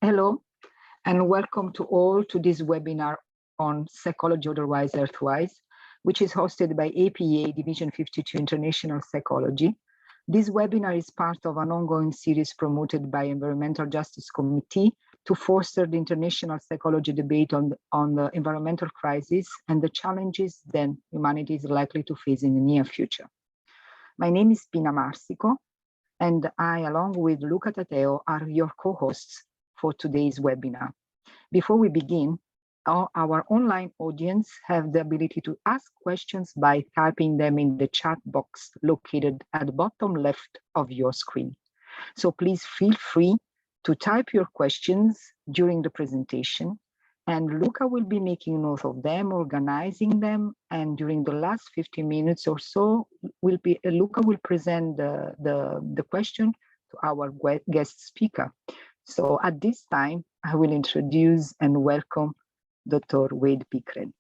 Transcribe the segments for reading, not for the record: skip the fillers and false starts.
Hello, and welcome to all to this webinar on Psychology Otherwise, Earthwise, which is hosted by APA Division 52 International Psychology. This webinar is part of an ongoing series promoted by Environmental Justice Committee to foster the international psychology debate on the environmental crisis and the challenges that humanity is likely to face in the near future. My name is Pina Marsico, and I, along with Luca Tateo, are your co-hosts for today's webinar. Before we begin, our online audience have the ability to ask questions by typing them in the chat box located at the bottom left of your screen. So please feel free to type your questions during the presentation, and Luca will be making note of them, organizing them, and during the last 50 minutes or so, Luca will present the question to our guest speaker. So at this time, I will introduce and welcome Dr. Wade Pickren.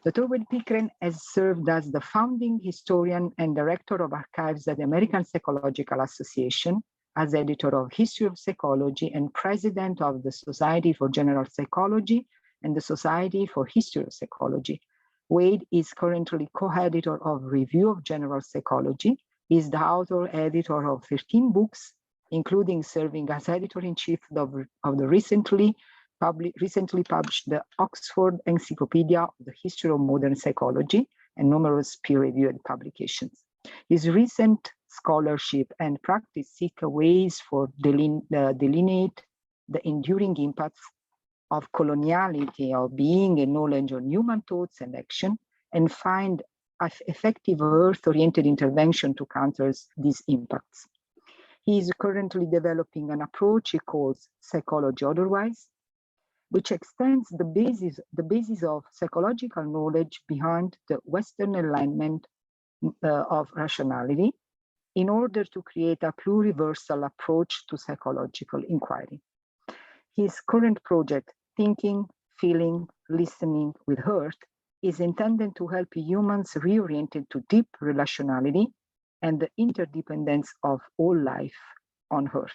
Dr. Wade Pickren has served as the founding historian and director of archives at the American Psychological Association, as editor of History of Psychology and president of the Society for General Psychology and the Society for History of Psychology. Wade is currently co-editor of Review of General Psychology. He is the author-editor of 13 books, including serving as editor-in-chief of the recently published the Oxford Encyclopedia of the History of Modern Psychology and numerous peer-reviewed publications. His recent scholarship and practice seek ways for delineate the enduring impacts of coloniality, of being and knowledge on human thoughts and action, and find effective Earth-oriented intervention to counter these impacts. He is currently developing an approach he calls Psychology Otherwise, which extends the basis of psychological knowledge behind the Western alignment of rationality in order to create a pluriversal approach to psychological inquiry. His current project, Thinking, Feeling, Listening with Earth, is intended to help humans reorient to deep relationality and the interdependence of all life on Earth.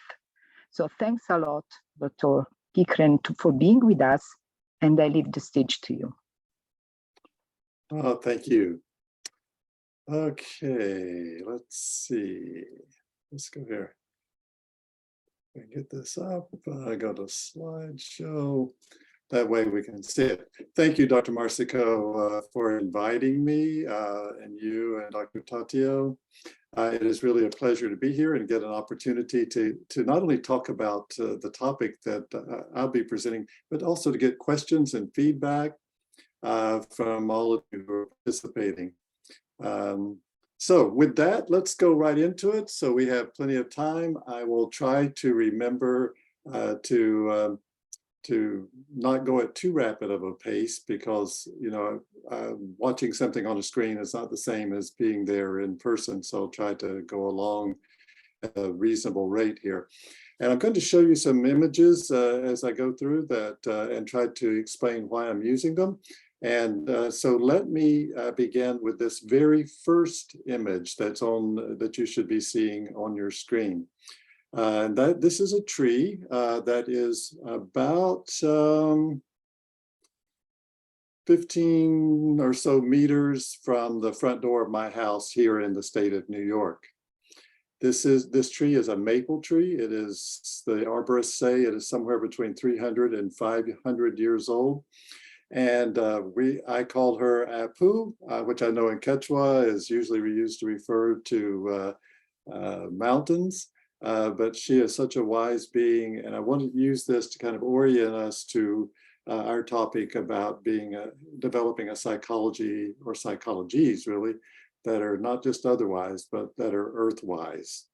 So thanks a lot, Dr. Pickren, for being with us, and I leave the stage to you. Oh, thank you. Okay, let's see. Let's go here. Get this up. I go to slideshow. That way we can see it. Thank you, Dr. Marsico, for inviting me, and you and Dr. Tateo. It is really a pleasure to be here and get an opportunity to not only talk about the topic that I'll be presenting, but also to get questions and feedback from all of you who are participating. So with that, let's go right into it. So we have plenty of time. I will try to remember to not go at too rapid of a pace, because watching something on a screen is not the same as being there in person. So I'll try to go along at a reasonable rate here. And I'm going to show you some images as I go through that and try to explain why I'm using them. And so let me begin with this very first image that you should be seeing on your screen. And this is a tree that is about 15 or so meters from the front door of my house here in the state of New York. This tree is a maple tree. It is, the arborists say, it is somewhere between 300 and 500 years old. And I called her Apu, which I know in Quechua is usually used to refer to mountains. But she is such a wise being, and I want to use this to kind of orient us to our topic about developing a psychology, or psychologies really, that are not just otherwise, but that are earthwise.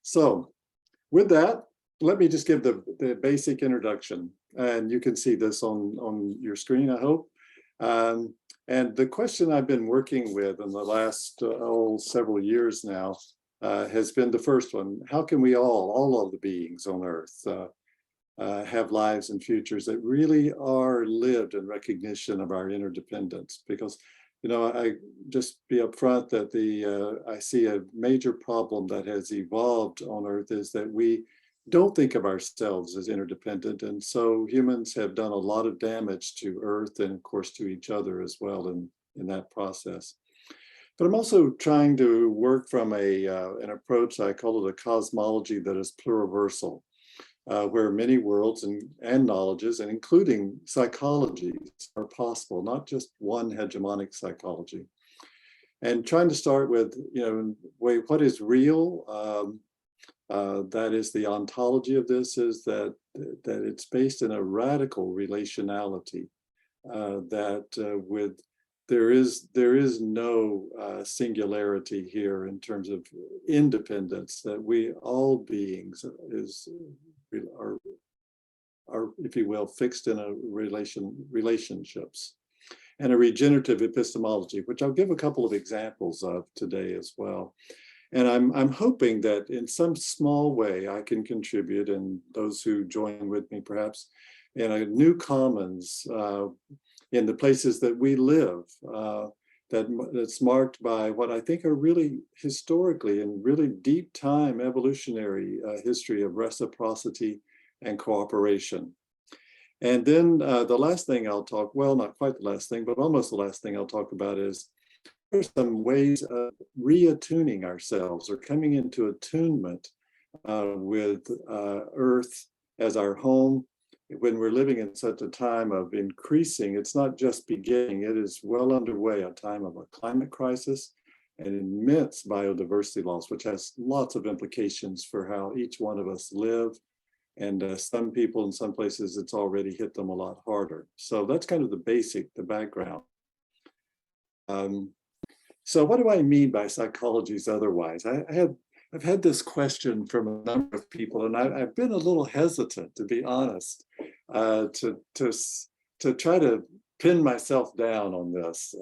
So with that, let me just give the basic introduction, and you can see this on your screen, I hope. And the question I've been working with in the last several years now has been the first one. How can we all of the beings on Earth, have lives and futures that really are lived in recognition of our interdependence? Because, I just be upfront that I see a major problem that has evolved on Earth is that we don't think of ourselves as interdependent. And so humans have done a lot of damage to Earth and of course to each other as well in that process. But I'm also trying to work from an approach, I call it a cosmology that is pluriversal, where many worlds and knowledges, and including psychologies, are possible, not just one hegemonic psychology. And trying to start with, what is real? That is the ontology of this, is that it's based in a radical relationality, there is no singularity here in terms of independence, that we all beings are, if you will, fixed in a relationships, and a regenerative epistemology, which I'll give a couple of examples of today as well. And I'm hoping that in some small way I can contribute, and those who join with me perhaps, in a new commons in the places that we live, that's marked by what I think are really historically and really deep time evolutionary history of reciprocity and cooperation. And then the last thing I'll talk, well, not quite the last thing, but almost the last thing I'll talk about is there's some ways of reattuning ourselves or coming into attunement with Earth as our home. When we're living in such a time of increasing, it's not just beginning, it is well underway, a time of a climate crisis and immense biodiversity loss, which has lots of implications for how each one of us live. And some people in some places, it's already hit them a lot harder. So that's kind of the background. So what do I mean by psychologies otherwise? I've had this question from a number of people, and I've been a little hesitant, to be honest, to try to pin myself down on this.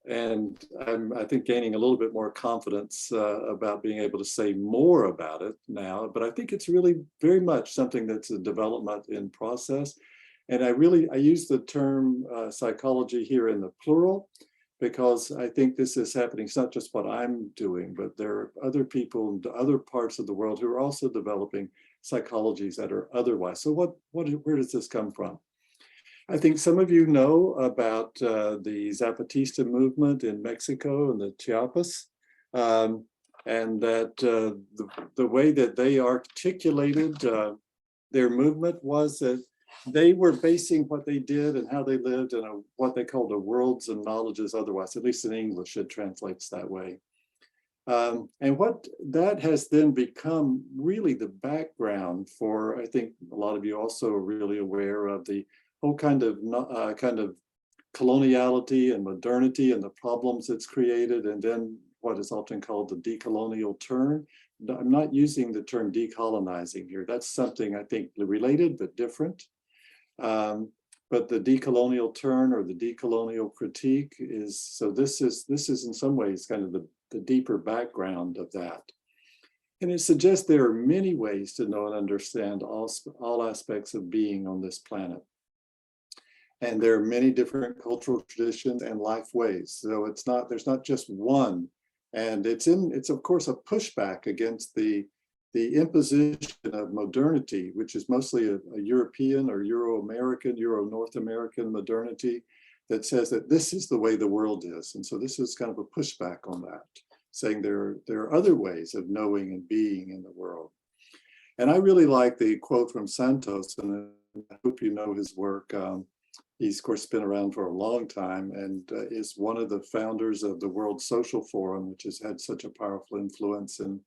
And I'm, I think, gaining a little bit more confidence about being able to say more about it now. But I think it's really very much something that's a development in process. And I use the term psychology here in the plural, because I think this is happening. It's not just what I'm doing, but there are other people in other parts of the world who are also developing psychologies that are otherwise. So where does this come from? I think some of you know about the Zapatista movement in Mexico and the Chiapas, and that the way that they articulated their movement was that they were basing what they did and how they lived in what they called a worlds and knowledges otherwise, at least in English, it translates that way. And what that has then become really the background for, I think a lot of you also are really aware of the whole kind of coloniality and modernity and the problems it's created, and then what is often called the decolonial turn. I'm not using the term decolonizing here. That's something I think related but different. But the decolonial turn or the decolonial critique is, so this is in some ways kind of the deeper background of that. And it suggests there are many ways to know and understand all aspects of being on this planet. And there are many different cultural traditions and life ways. So there's not just one. And it's of course a pushback against the imposition of modernity, which is mostly a European or Euro-American, Euro-North American modernity that says that this is the way the world is. And so this is kind of a pushback on that, saying there are other ways of knowing and being in the world. And I really like the quote from Santos, and I hope you know his work. He's, of course, been around for a long time and is one of the founders of the World Social Forum, which has had such a powerful influence in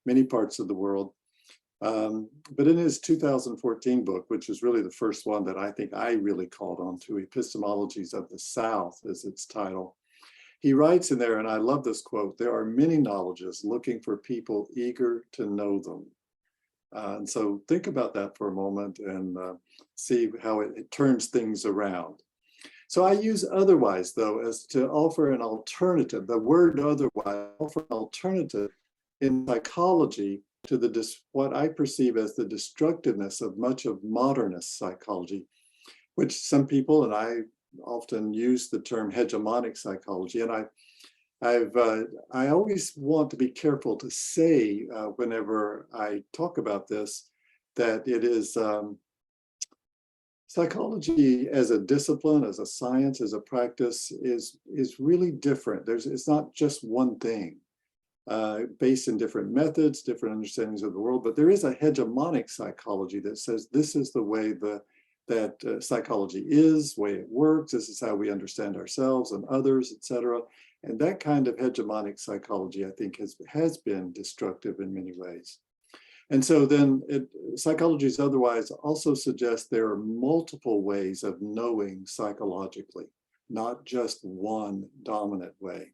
many parts of the world. But in his 2014 book, which is really the first one that I think I really called on to, Epistemologies of the South is its title, he writes in there, and I love this quote, "There are many knowledges looking for people eager to know them." And so think about that for a moment and see how it turns things around. So I use otherwise, though, as to offer an alternative. The word otherwise, offer an alternative in psychology to what I perceive as the destructiveness of much of modernist psychology, which some people, and I often use the term hegemonic psychology, and I always want to be careful to say whenever I talk about this, that it is psychology as a discipline, as a science, as a practice is really different. It's not just one thing. Based in different methods, different understandings of the world, but there is a hegemonic psychology that says this is the way that psychology is, way it works, this is how we understand ourselves and others, etc. And that kind of hegemonic psychology, I think, has been destructive in many ways. And so then Psychologies otherwise also suggests there are multiple ways of knowing psychologically, not just one dominant way.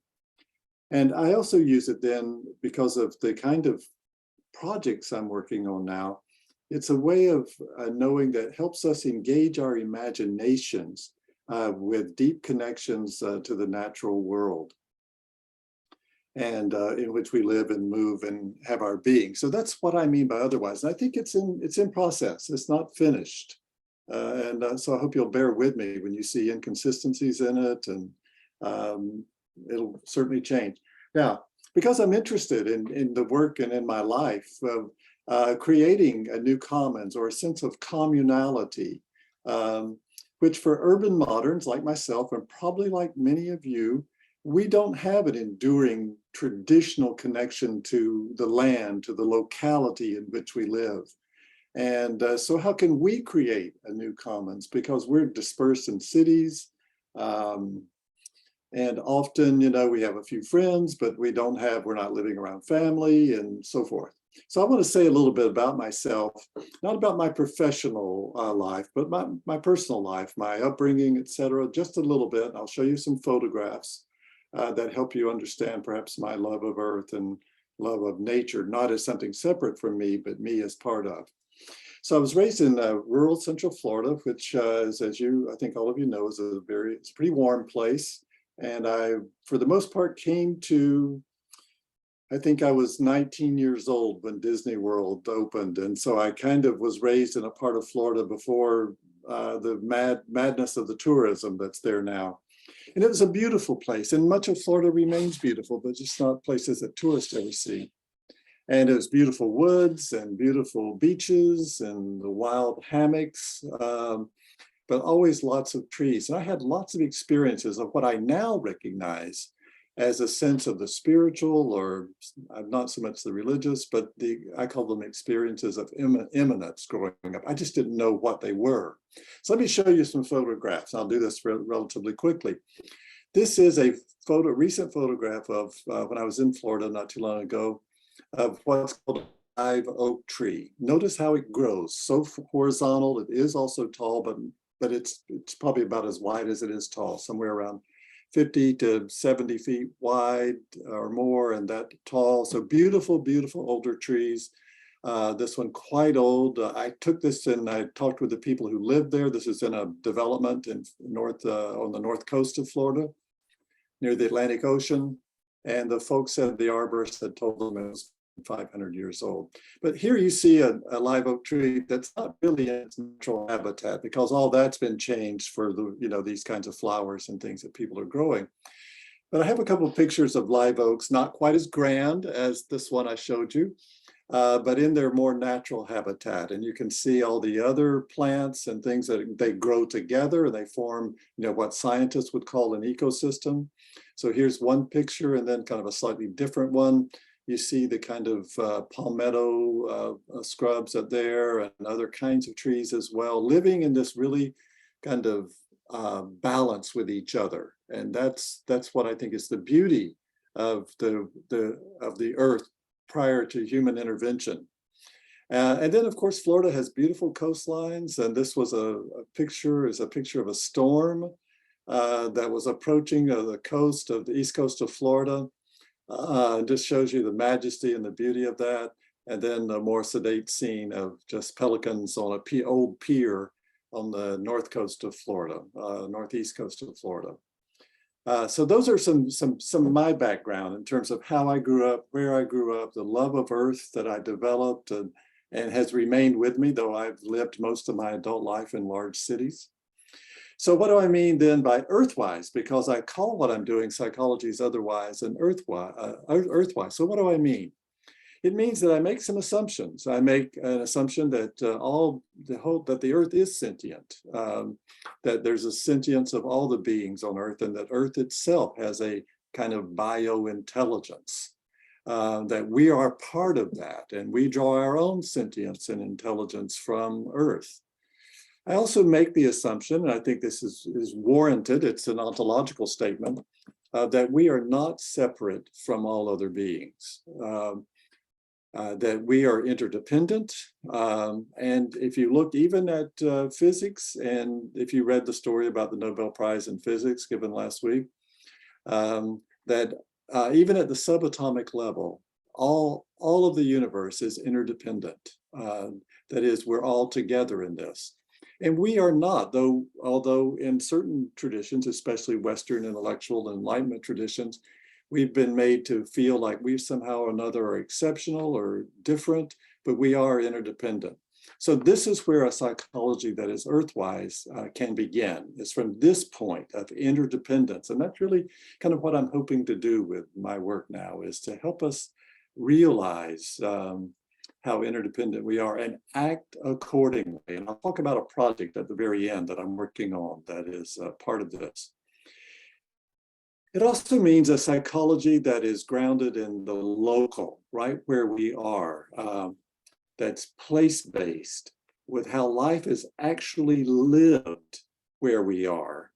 And I also use it then because of the kind of projects I'm working on now. It's a way of knowing that helps us engage our imaginations with deep connections to the natural world, and in which we live and move and have our being. So that's what I mean by otherwise. And I think it's in process. It's not finished. So I hope you'll bear with me when you see inconsistencies in it, and it'll certainly change. Now, because I'm interested in the work and in my life of creating a new commons or a sense of communality, which for urban moderns like myself, and probably like many of you, we don't have an enduring traditional connection to the land, to the locality in which we live. And so how can we create a new commons? Because we're dispersed in cities, and often, we have a few friends, but we're not living around family and so forth. So I want to say a little bit about myself, not about my professional life, but my personal life, my upbringing, etc. Just a little bit. I'll show you some photographs that help you understand perhaps my love of Earth and love of nature, not as something separate from me, but me as part of. So I was raised in rural Central Florida, which is, as I think all of you know, it's a pretty warm place. And I, for the most part, came to, I think I was 19 years old when Disney World opened. And so I kind of was raised in a part of Florida before the madness of the tourism that's there now. And it was a beautiful place, and much of Florida remains beautiful, but just not places that tourists ever see. And it was beautiful woods and beautiful beaches and the wild hammocks, but always lots of trees. And I had lots of experiences of what I now recognize as a sense of the spiritual, or not so much the religious, but I call them experiences of immanence growing up. I just didn't know what they were. So let me show you some photographs. I'll do this relatively quickly. This is a recent photograph of when I was in Florida not too long ago, of what's called a live oak tree. Notice how it grows, so horizontal. It is also tall, but it's probably about as wide as it is tall, somewhere around 50 to 70 feet wide or more, and that tall. So beautiful, beautiful older trees. This one quite old. I took this and I talked with the people who lived there. This is in a development in on the north coast of Florida, near the Atlantic Ocean. And the folks said the arborist had told them it was 500 years old. But here you see a live oak tree that's not really in its natural habitat, because all that's been changed for these kinds of flowers and things that people are growing. But I have a couple of pictures of live oaks, not quite as grand as this one I showed you, but in their more natural habitat. And you can see all the other plants and things that they grow together, and they form, what scientists would call an ecosystem. So here's one picture, and then kind of a slightly different one. You see the kind of palmetto scrubs up there, and other kinds of trees as well, living in this really kind of balance with each other. And that's what I think is the beauty of the earth prior to human intervention. And then, of course, Florida has beautiful coastlines, and this was a picture of a storm that was approaching the coast of the east coast of Florida. Just shows you the majesty and the beauty of that. And then a more sedate scene of just pelicans on a old pier on the north coast of Florida, northeast coast of Florida. So those are some of my background in terms of how I grew up, where I grew up, the love of earth that I developed and has remained with me, though I've lived most of my adult life in large cities. So what do I mean then by Earthwise? Because I call what I'm doing Psychologies Otherwise and Earthwise. So what do I mean? It means that I make some assumptions. I make an assumption that that the Earth is sentient, that there's a sentience of all the beings on Earth, and that Earth itself has a kind of biointelligence, that we are part of that, and we draw our own sentience and intelligence from Earth. I also make the assumption, and I think this is warranted, it's an ontological statement, that we are not separate from all other beings. That we are interdependent. And if you look even at physics, and if you read the story about the Nobel Prize in Physics given last week, that even at the subatomic level, all of the universe is interdependent. That is, we're all together in this. And we are not, although in certain traditions, especially Western intellectual and Enlightenment traditions, we've been made to feel like we somehow or another are exceptional or different, but we are interdependent. So this is where a psychology that is Earthwise can begin. It's from this point of interdependence. And that's really kind of what I'm hoping to do with my work now, is to help us realize how interdependent we are and act accordingly. And I'll talk about a project at the very end that I'm working on that is part of this. It also means a psychology that is grounded in the local, right where we are, that's place-based, with how life is actually lived where we are.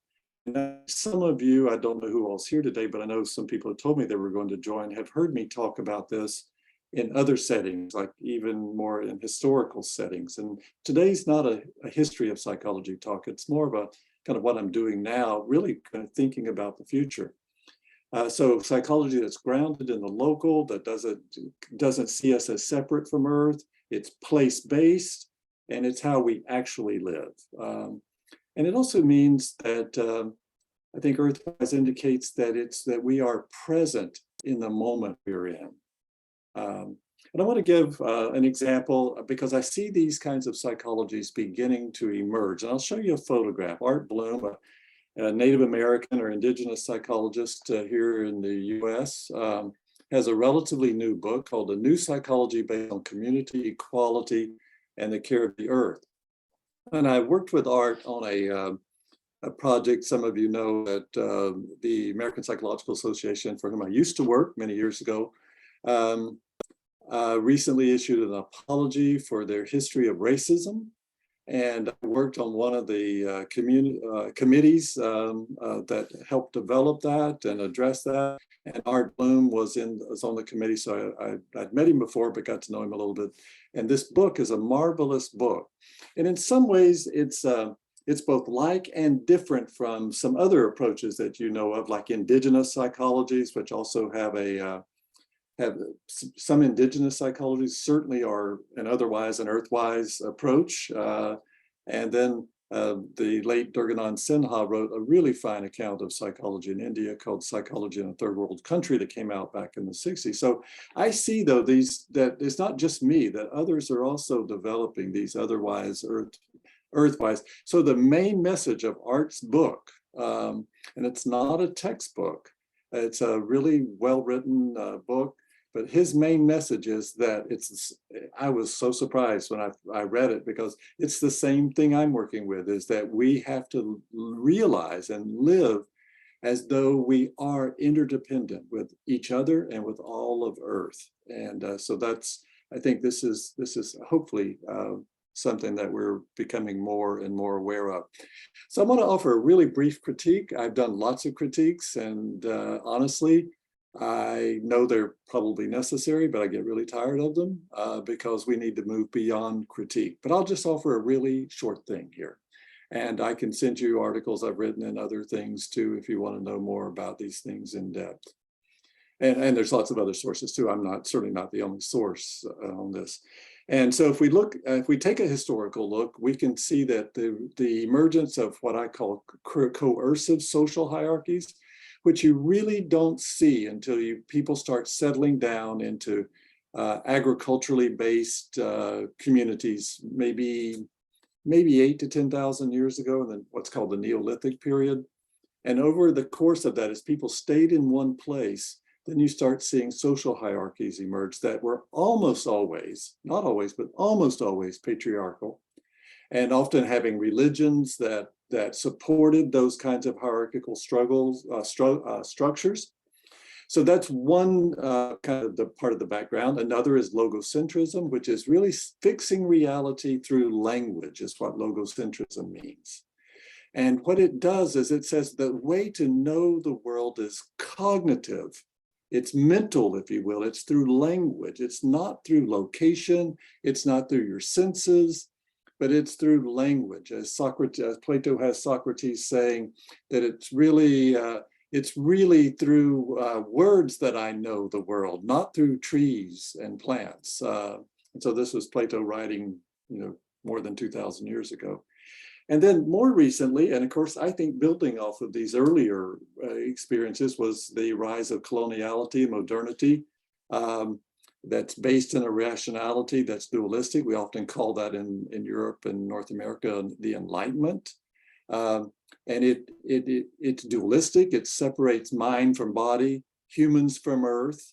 And some of you, I don't know who else here today, but I know some people have told me they were going to join, have heard me talk about this in other settings, like even more in historical settings. And today's not a history of psychology talk. It's more of a kind of what I'm doing now, really kind of thinking about the future. So psychology that's grounded in the local, that doesn't see us as separate from Earth. It's place-based, and it's how we actually live. And it also means that I think Earthwise indicates that we are present in the moment we're in. And I want to give an example, because I see these kinds of psychologies beginning to emerge. And I'll show you a photograph. Art Bloom, a Native American or indigenous psychologist here in the US, has a relatively new book called A New Psychology Based on Community, Equality, and the Care of the Earth. And I worked with Art on a project, some of you know, that the American Psychological Association, for whom I used to work many years ago, recently issued an apology for their history of racism. And I worked on one of the committees that helped develop that and address that. And Art Bloom was on the committee, so I'd met him before, but got to know him a little bit. And this book is a marvelous book. And in some ways, it's both like and different from some other approaches that you know of, like indigenous psychologies, which also have some indigenous psychologies certainly are an Otherwise and Earthwise approach. And then the late Durganand Sinha wrote a really fine account of psychology in India called Psychology in a Third World Country that came out back in the 60s. So I see, though, that it's not just me, that others are also developing these Otherwise, Earthwise. So the main message of Art's book, and it's not a textbook, it's a really well-written book, but his main message is that I was so surprised when I read it, because it's the same thing I'm working with, is that we have to realize and live as though we are interdependent with each other and with all of Earth. And so I think this is hopefully something that we're becoming more and more aware of. So I want to offer a really brief critique. I've done lots of critiques, and honestly, I know they're probably necessary, but I get really tired of them because we need to move beyond critique. But I'll just offer a really short thing here. And I can send you articles I've written and other things too, if you want to know more about these things in depth. And there's lots of other sources too. I'm certainly not the only source on this. And so if we take a historical look, we can see that the emergence of what I call coercive social hierarchies, which you really don't see until people start settling down into agriculturally based communities, maybe maybe 8 to 10,000 years ago, and then what's called the Neolithic period. And over the course of that, as people stayed in one place, then you start seeing social hierarchies emerge that were almost always, not always, but almost always patriarchal, and often having religions that supported those kinds of hierarchical structures. So that's one kind of the part of the background. Another is logocentrism, which is really fixing reality through language, is what logocentrism means. And what it does is it says the way to know the world is cognitive. It's mental, if you will. It's through language. It's not through location. It's not through your senses, but it's through language. As Plato has Socrates saying that it's really through words that I know the world, not through trees and plants. And so this was Plato writing, more than 2,000 years ago. And then more recently, and of course, I think building off of these earlier experiences was the rise of coloniality, modernity, that's based in a rationality that's dualistic. We often call that in Europe and North America the Enlightenment. And it's dualistic. It separates mind from body, humans from earth.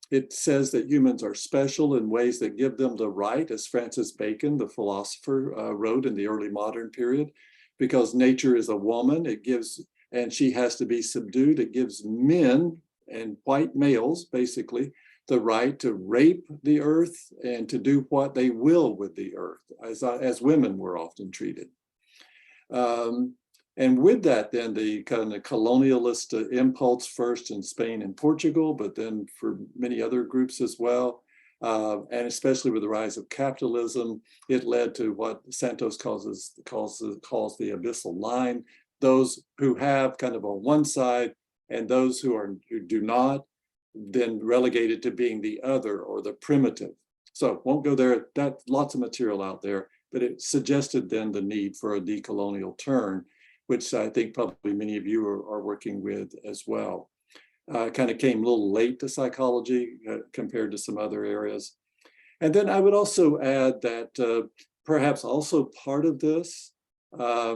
It says that humans are special in ways that give them the right, as Francis Bacon, the philosopher, wrote in the early modern period, because nature is a woman. And she has to be subdued. It gives men and white males, basically, the right to rape the earth and to do what they will with the earth, as women were often treated. And with that, then the kind of colonialist impulse, first in Spain and Portugal, but then for many other groups as well, and especially with the rise of capitalism, it led to what Santos calls the abyssal line. Those who have kind of on one side, and those who do not, then relegated to being the other or the primitive. So won't go there. That's lots of material out there, but it suggested then the need for a decolonial turn, which I think probably many of you are working with as well. Kind of came a little late to psychology compared to some other areas. And then I would also add that perhaps also part of this, I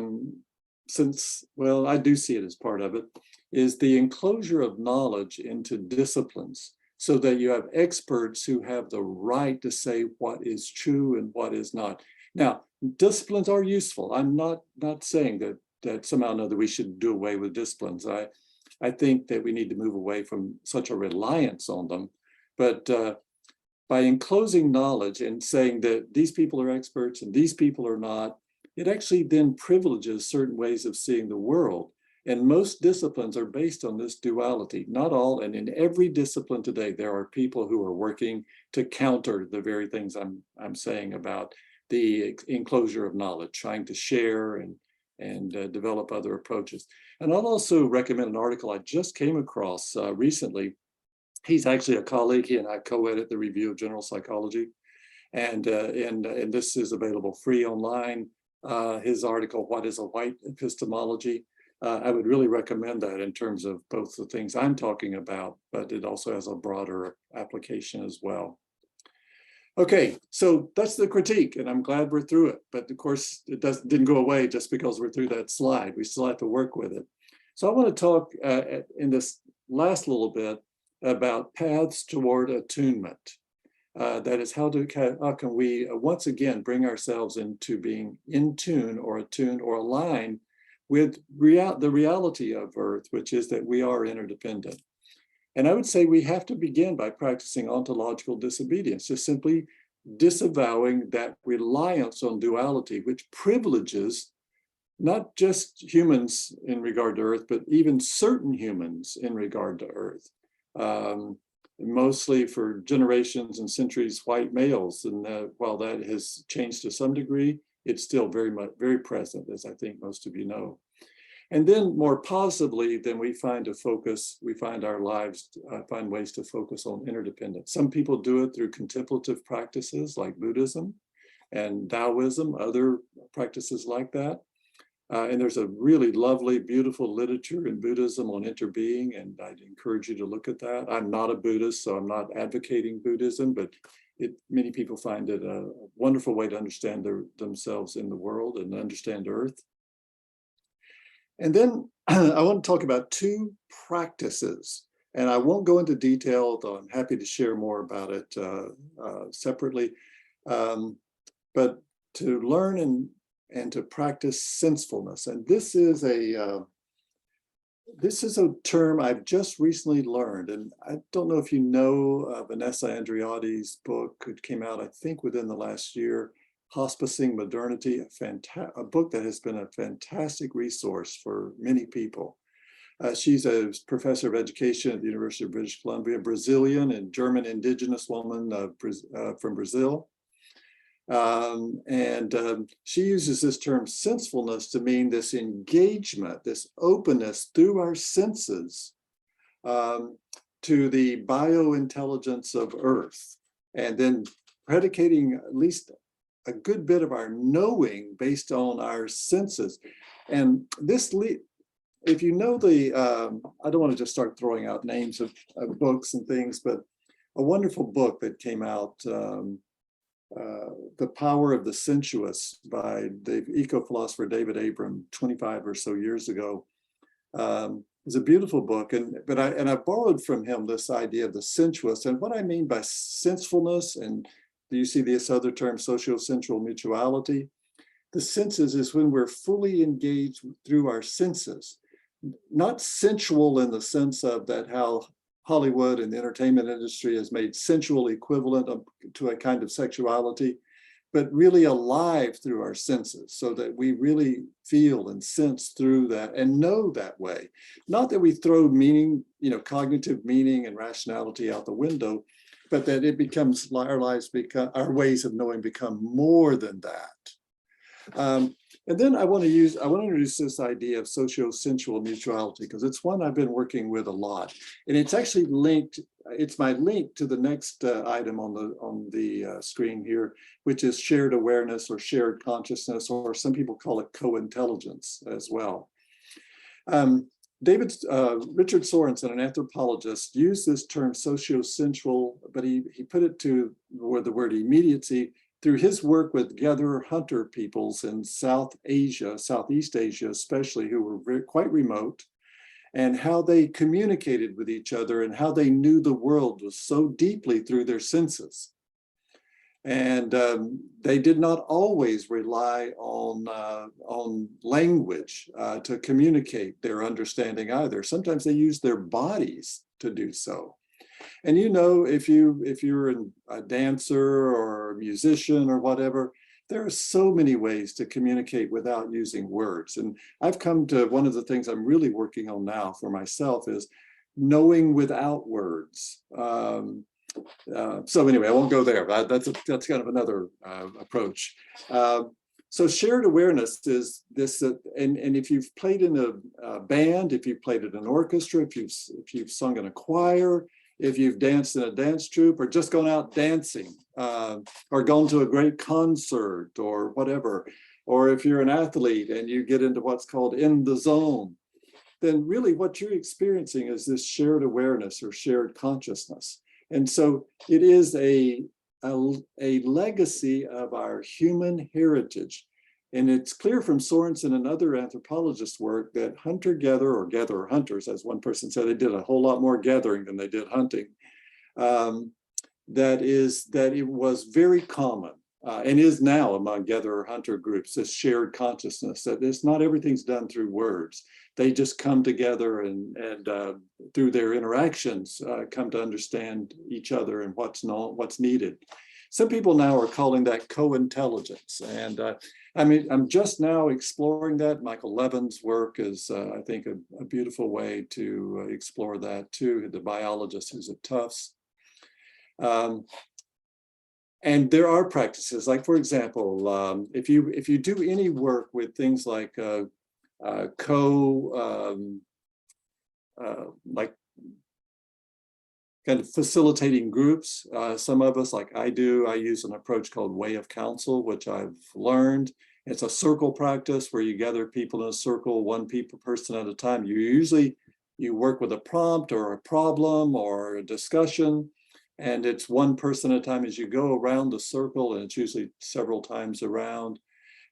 do see it as part of it, is the enclosure of knowledge into disciplines, so that you have experts who have the right to say what is true and what is not. Now, disciplines are useful. I'm not saying that somehow or another we should do away with disciplines. I think that we need to move away from such a reliance on them. But by enclosing knowledge and saying that these people are experts and these people are not, it actually then privileges certain ways of seeing the world. And most disciplines are based on this duality. Not all, and in every discipline today, there are people who are working to counter the very things I'm saying about the enclosure of knowledge, trying to share and develop other approaches. And I'll also recommend an article I just came across recently. He's actually a colleague. He and I co-edit the Review of General Psychology. And this is available free online. His article, What is a White Epistemology? I would really recommend that in terms of both the things I'm talking about, but it also has a broader application as well. Okay, so that's the critique, and I'm glad we're through it. But of course, it didn't go away just because we're through that slide. We still have to work with it. So I want to talk in this last little bit about paths toward attunement. That is, how can we once again bring ourselves into being in tune or attuned or aligned with the reality of Earth, which is that we are interdependent. And I would say we have to begin by practicing ontological disobedience, just simply disavowing that reliance on duality, which privileges not just humans in regard to Earth, but even certain humans in regard to Earth. Mostly for generations and centuries, white males. And while that has changed to some degree, it's still very present, as I think most of you know. And then more positively, then we find our lives, find ways to focus on interdependence. Some people do it through contemplative practices like Buddhism and Taoism, other practices like that. And there's a really lovely, beautiful literature in Buddhism on interbeing, and I'd encourage you to look at that. I'm not a Buddhist, so I'm not advocating Buddhism, but many people find it a wonderful way to understand themselves in the world and understand Earth. And then I want to talk about two practices, and I won't go into detail, though I'm happy to share more about it separately. But to learn and to practice sensefulness, and this is a term I've just recently learned, and I don't know if you know Vanessa Andreotti's book. It came out, I think, within the last year, Hospicing Modernity, a book that has been a fantastic resource for many people. She's a professor of education at the University of British Columbia, Brazilian and German indigenous woman from Brazil. She uses this term sensefulness to mean this engagement, this openness through our senses to the biointelligence of Earth, and then predicating at least a good bit of our knowing based on our senses. And this, if you know I don't want to just start throwing out names of books and things, but a wonderful book that came out, The Power of the Sensuous by the eco-philosopher David Abram 25 or so years ago. It's a beautiful book, but I borrowed from him this idea of the sensuous, and what I mean by sensefulness, and you see this other term, socio-sensual mutuality. The senses is when we're fully engaged through our senses, not sensual in the sense of that how Hollywood and the entertainment industry has made sensual equivalent to a kind of sexuality, but really alive through our senses, so that we really feel and sense through that and know that way. Not that we throw meaning, cognitive meaning and rationality out the window, but that it becomes, our ways of knowing become more than that. And then I want to introduce this idea of socio-sensual mutuality, because it's one I've been working with a lot. And it's actually linked, it's my link to the next item on the screen here, which is shared awareness or shared consciousness, or some people call it co-intelligence as well. Richard Sorensen, an anthropologist, used this term socio-sensual, but he put it to the word immediacy through his work with gatherer-hunter peoples in South Asia, Southeast Asia especially, who were quite remote, and how they communicated with each other and how they knew the world was so deeply through their senses. And they did not always rely on language to communicate their understanding either. Sometimes they used their bodies to do so. And if you're a dancer or a musician or whatever, there are so many ways to communicate without using words. And I've come to one of the things I'm really working on now for myself is knowing without words. So anyway, I won't go there. That's kind of another approach. So shared awareness is this, and if you've played in a band, if you've played in an orchestra, if you've sung in a choir, if you've danced in a dance troupe, or just gone out dancing, or gone to a great concert or whatever, or if you're an athlete and you get into what's called in the zone, then really what you're experiencing is this shared awareness or shared consciousness. And so it is a legacy of our human heritage. And it's clear from Sorensen and other anthropologists' work that hunter-gatherer or gatherer-hunters, as one person said, they did a whole lot more gathering than they did hunting. That it was very common and is now among gatherer-hunter groups, this shared consciousness that not everything's done through words. They just come together and through their interactions come to understand each other and what's needed. Some people now are calling that co-intelligence. And I'm just now exploring that. Michael Levin's work is, I think, a beautiful way to explore that too, the biologist who's at Tufts. And there are practices, like, for example, if you do any work with things like like kind of facilitating groups. Some of us, like I use an approach called Way of Counsel, which I've learned. It's a circle practice where you gather people in a circle, one person at a time. You work with a prompt or a problem or a discussion, And it's one person at a time as you go around the circle, and it's usually several times around.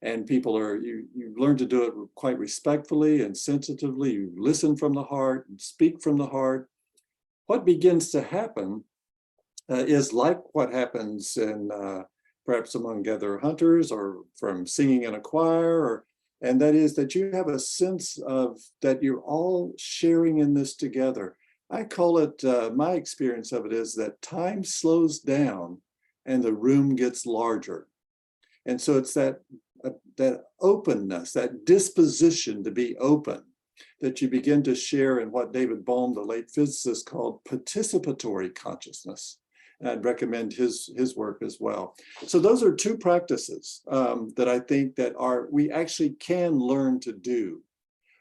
And people are, you learn to do it quite respectfully and sensitively. You listen from the heart and speak from the heart. What begins to happen is like what happens in perhaps among gather hunters or from singing in a choir, and that is that you have a sense of that you're all sharing in this together. I call it, my experience of it is that time slows down and the room gets larger. And so it's that openness, that disposition to be open, that you begin to share in what David Bohm, the late physicist, called participatory consciousness. And I'd recommend his work as well. So those are two practices that I think that we actually can learn to do.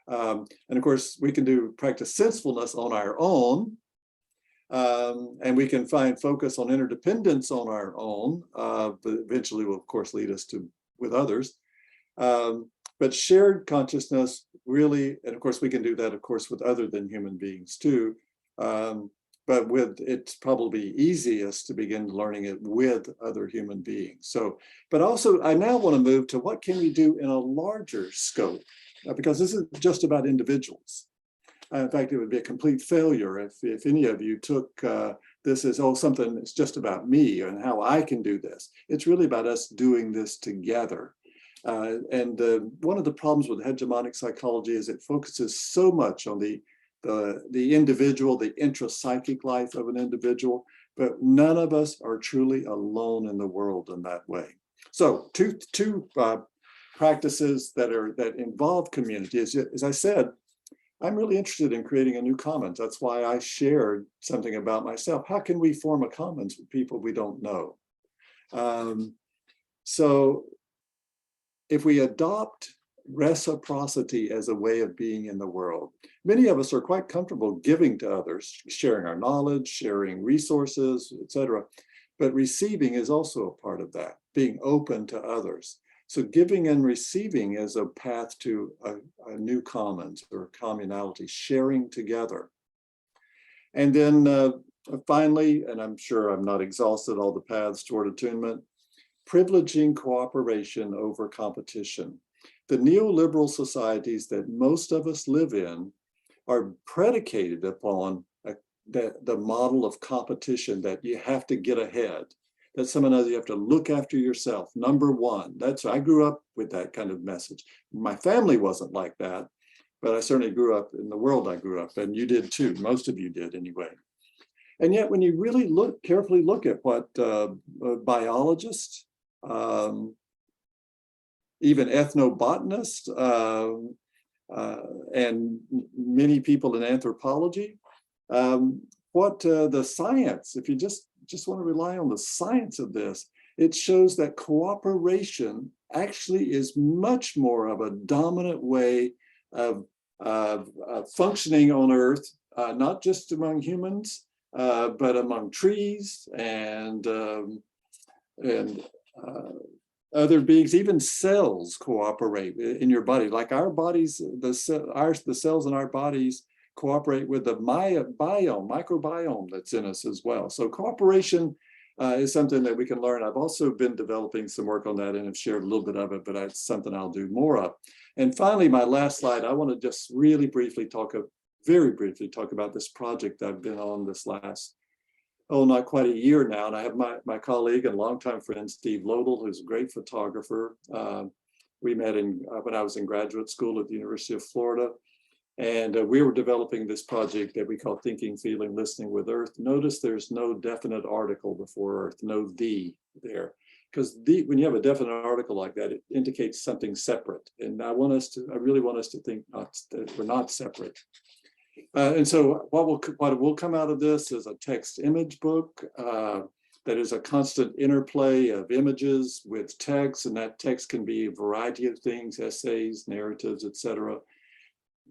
And of course, we can practice sensefulness on our own, and we can find focus on interdependence on our own, but eventually will, of course, lead us to with others. But shared consciousness really, and of course, we can do that, of course, with other than human beings too. But it's probably easiest to begin learning it with other human beings. So, but also I now want to move to what can we do in a larger scope, because this isn't just about individuals. In fact, it would be a complete failure if any of you took this as, oh, something that's just about me and how I can do this. It's really about us doing this together. And one of the problems with hegemonic psychology is it focuses so much on the individual, the intrapsychic life of an individual, but none of us are truly alone in the world in that way. So two practices that involve community. As I said, I'm really interested in creating a new commons. That's why I shared something about myself. How can we form a commons with people we don't know? So if we adopt reciprocity as a way of being in the world, many of us are quite comfortable giving to others, sharing our knowledge, sharing resources, etc. But receiving is also a part of that, being open to others. So giving and receiving is a path to a new commons or communality, sharing together. And then finally, and I'm sure I'm not exhausted all the paths toward attunement, privileging cooperation over competition. The neoliberal societies that most of us live in are predicated upon the model of competition, that you have to get ahead, that someone else, you have to look after yourself, number one. I grew up with that kind of message. My family wasn't like that, but I certainly grew up in the world I grew up, and you did too. Most of you did anyway. And yet when you really carefully look at what biologists, even ethnobotanists, and many people in anthropology, what the science, if you just want to rely on the science of this, it shows that cooperation actually is much more of a dominant way of functioning on Earth, not just among humans, but among trees and other beings. Even cells cooperate in your body, like our bodies, the cells in our bodies cooperate with the microbiome that's in us as well. So cooperation is something that we can learn. I've also been developing some work on that and have shared a little bit of it, but it's something I'll do more of. And finally, my last slide, I want to just really briefly very briefly talk about this project I've been on this last, not quite a year now. And I have my colleague and longtime friend, Steve Lodel, who's a great photographer. We met when I was in graduate school at the University of Florida. And we were developing this project that we call Thinking, Feeling, Listening with Earth. Notice there's no definite article before Earth, no "the" there. Because when you have a definite article like that, it indicates something separate. And I really want us to think that we're not separate. And so what will come out of this is a text image book that is a constant interplay of images with text, and that text can be a variety of things, essays, narratives, etc.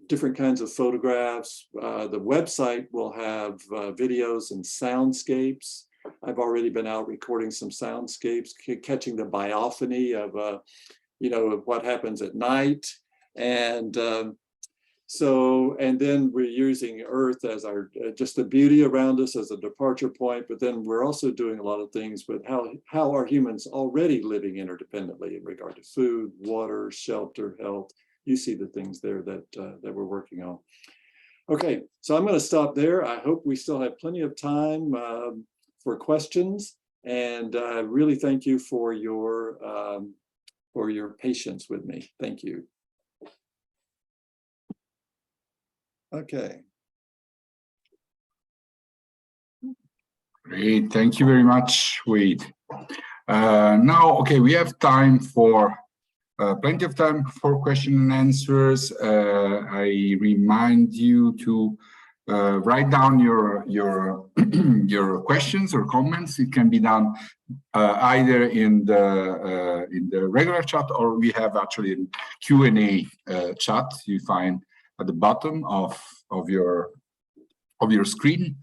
Different kinds of photographs. The website will have videos and soundscapes. I've already been out recording some soundscapes, catching the biophony of, of what happens at night. And So, and then we're using Earth as our, just the beauty around us as a departure point, but then we're also doing a lot of things with how are humans already living interdependently in regard to food, water, shelter, health. You see the things there that, that we're working on. Okay, so I'm going to stop there. I hope we still have plenty of time for questions, and I really thank you for your patience with me. Thank you. Okay. Great, thank you very much, Wade. Now, okay, we have time for plenty of time for question and answers. I remind you to write down your your questions or comments. It can be done either in the regular chat, or we have actually a Q&A chat you find at the bottom of your screen.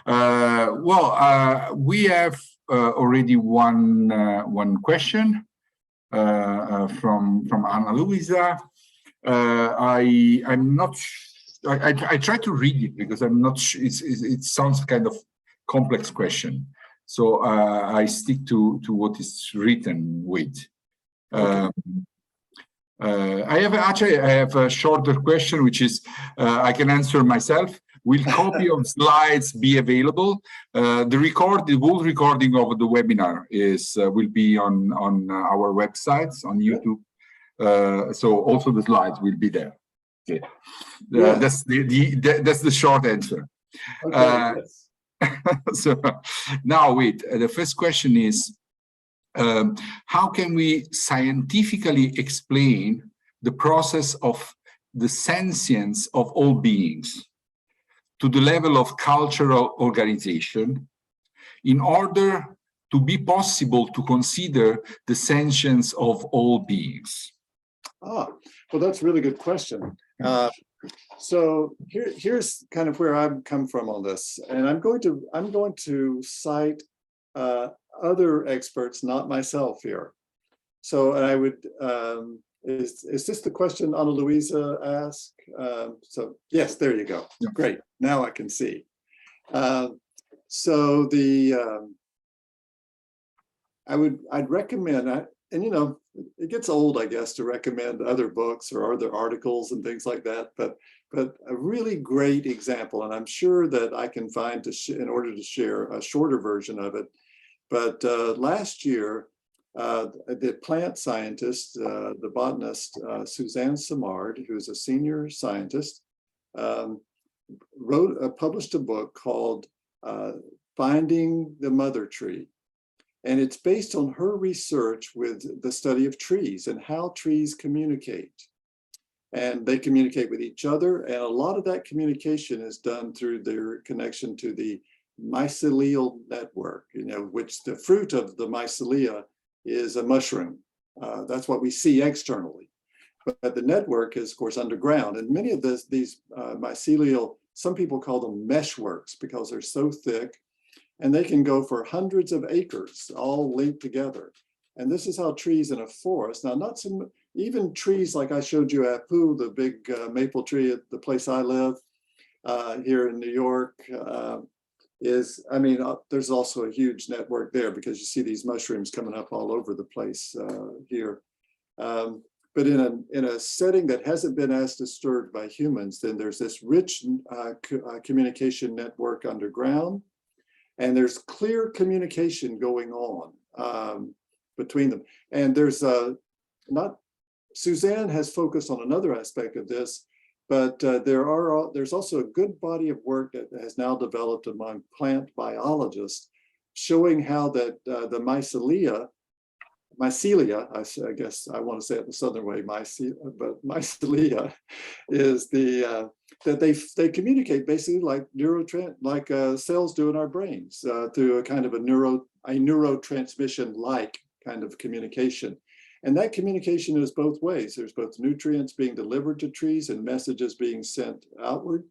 We have already one question from Ana Luisa. I'm not. I try to read it because I'm not. It sounds kind of complex question, so I stick to what is written with. Okay. I have a shorter question, which is I can answer myself. Will copy of slides be available? The whole recording of the webinar will be on our websites on YouTube. So also the slides will be there. Okay, yeah. That's the short answer. Okay, yes. So now, wait. The first question is, how can we scientifically explain the process of the sentience of all beings to the level of cultural organization in order to be possible to consider the sentience of all beings? Well, that's a really good question. So here's kind of where I've come from on this, and I'm going to cite other experts, not myself here. So I would, is this the question Ana Luisa asked? So yes, there you go. Yeah. Great, now I can see. So I'd recommend, and you know, it gets old, I guess, to recommend other books or other articles and things like that, but a really great example, and I'm sure that I can find in order to share a shorter version of it. But last year, the plant scientist, the botanist, Suzanne Simard, who's a senior scientist, published a book called Finding the Mother Tree. And it's based on her research with the study of trees and how trees communicate. And they communicate with each other. And a lot of that communication is done through their connection to the mycelial network, you know, which the fruit of the mycelia is a mushroom. That's what we see externally. But the network is, of course, underground. And many of these mycelial, some people call them meshworks because they're so thick. And they can go for hundreds of acres, all linked together. And this is how trees in a forest, now not some, even trees like I showed you at Pooh, the big maple tree at the place I live here in New York, there's also a huge network there because you see these mushrooms coming up all over the place here. But in a setting that hasn't been as disturbed by humans, then there's this rich communication network underground. And there's clear communication going on between them. And there's Suzanne has focused on another aspect of this, but there's also a good body of work that has now developed among plant biologists showing how that the mycelia, I guess I want to say it the Southern way, but mycelia is the that they communicate basically like cells do in our brains through a kind of a neurotransmission like kind of communication. And that communication is both ways. There's both nutrients being delivered to trees and messages being sent outward.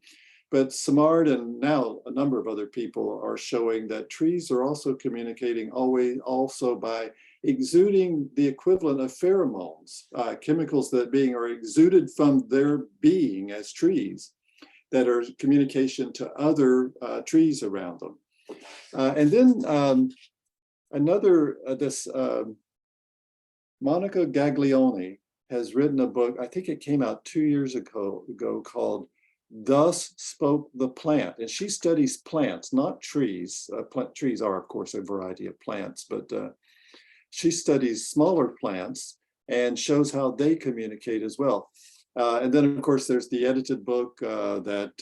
But Samard and now a number of other people are showing that trees are also communicating also by exuding the equivalent of pheromones, chemicals that are exuded from their being as trees that are communication to other trees around them. And then Monica Gaglione has written a book, I think it came out 2 years ago called Thus Spoke the Plant. And she studies plants, not trees. Trees are, of course, a variety of plants, but she studies smaller plants and shows how they communicate as well. And then, of course, there's the edited book that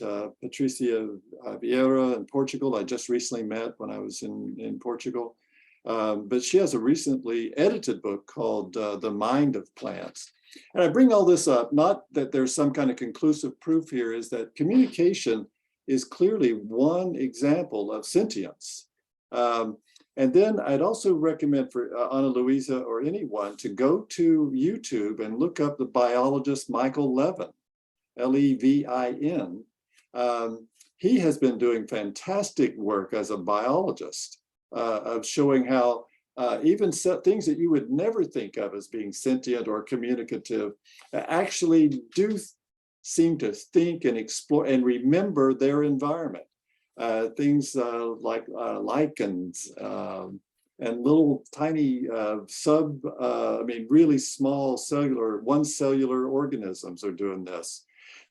Patricia Vieira in Portugal, I just recently met when I was in Portugal. But she has a recently edited book called The Mind of Plants. And I bring all this up, not that there's some kind of conclusive proof here, is that communication is clearly one example of sentience. And then I'd also recommend for Ana Luisa or anyone to go to YouTube and look up the biologist Michael Levin, Levin. He has been doing fantastic work as a biologist of showing how even things that you would never think of as being sentient or communicative actually do seem to think and explore and remember their environment. Things like lichens and little tiny really small cellular organisms are doing this.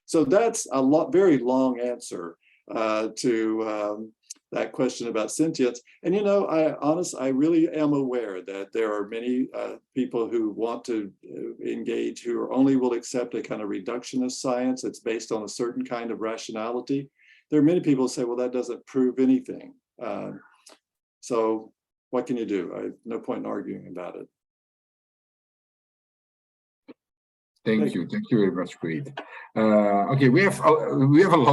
So that's a very long answer to that question about sentience. And I really am aware that there are many people who want to engage who only will accept a kind of reductionist science that's based on a certain kind of rationality. There are many people who say, well, that doesn't prove anything. So what can you do? I have no point in arguing about it. Thank you very much, Creed. Okay, we have a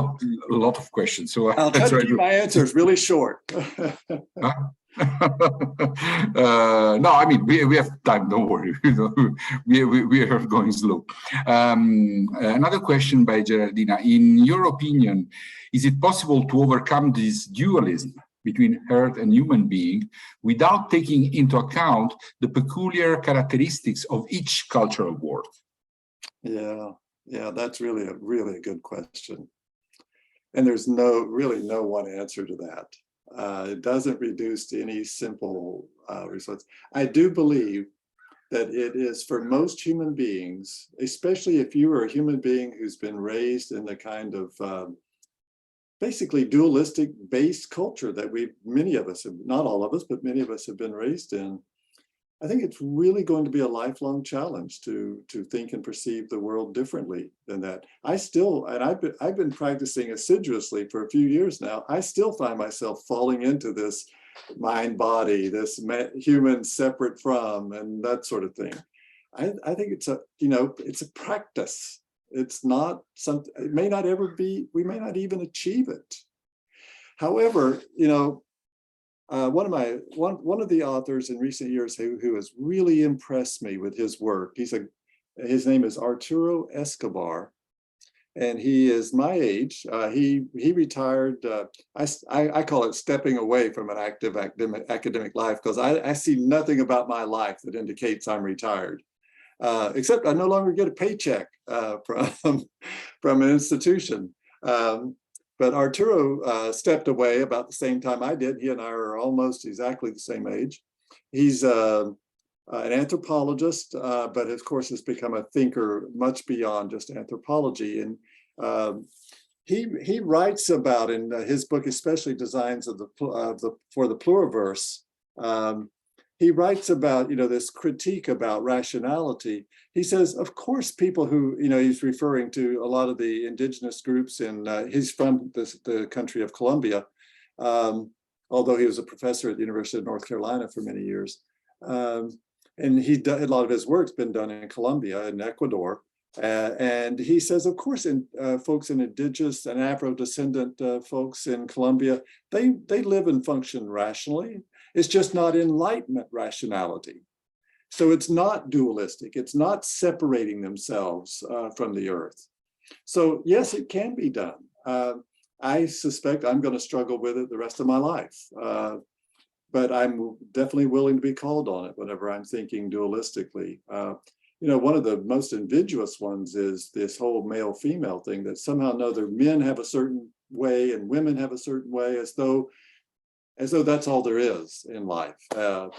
lot of questions, so I'll try to keep my answers really short. No, I mean we have time. Don't worry. We are going slow. Another question by Geraldina. In your opinion, is it possible to overcome this dualism between earth and human being without taking into account the peculiar characteristics of each cultural world? Yeah, that's really a good question. And there's really no one answer to that. It doesn't reduce to any simple response. I do believe that it is for most human beings, especially if you are a human being who's been raised in the kind of basically dualistic based culture that many of us, not all of us, but many of us have been raised in. I think it's really going to be a lifelong challenge to think and perceive the world differently than that. I've been practicing assiduously for a few years now. I still find myself falling into this mind body, this human separate from, and that sort of thing. I think it's a practice. It's not something. It may not ever be. We may not even achieve it. However, one of the authors in recent years who has really impressed me with his work, his name is Arturo Escobar, and he is my age. He retired. I call it stepping away from an active academic life, because I see nothing about my life that indicates I'm retired, except I no longer get a paycheck from an institution. But Arturo stepped away about the same time I did. He and I are almost exactly the same age. He's an anthropologist, but of course has become a thinker much beyond just anthropology. And he writes about, in his book, especially Designs for the Pluriverse, he writes about, this critique about rationality. He says, of course, people who, he's referring to a lot of the indigenous groups he's from the country of Colombia, although he was a professor at the University of North Carolina for many years. And a lot of his work's been done in Colombia and Ecuador. And he says, of course, folks in indigenous and Afro-descendant folks in Colombia, they live and function rationally. It's just not Enlightenment rationality. So it's not dualistic. It's not separating themselves from the earth. So yes, it can be done. I suspect I'm going to struggle with it the rest of my life. But I'm definitely willing to be called on it whenever I'm thinking dualistically. One of the most invidious ones is this whole male-female thing, that somehow or another men have a certain way and women have a certain way, as though that's all there is in life. So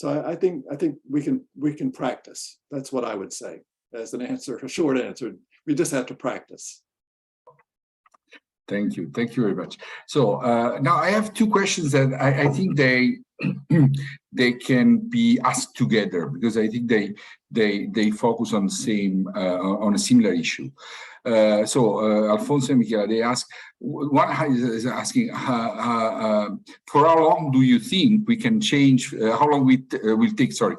I think we can practice. That's what I would say as an answer, a short answer. We just have to practice. Thank you. Thank you very much. So now I have two questions that I think they can be asked together, because I think they focus on the same on a similar issue. Alfonso and Michela, they ask, one is asking, for how long do you think we can change? How long will take? Sorry,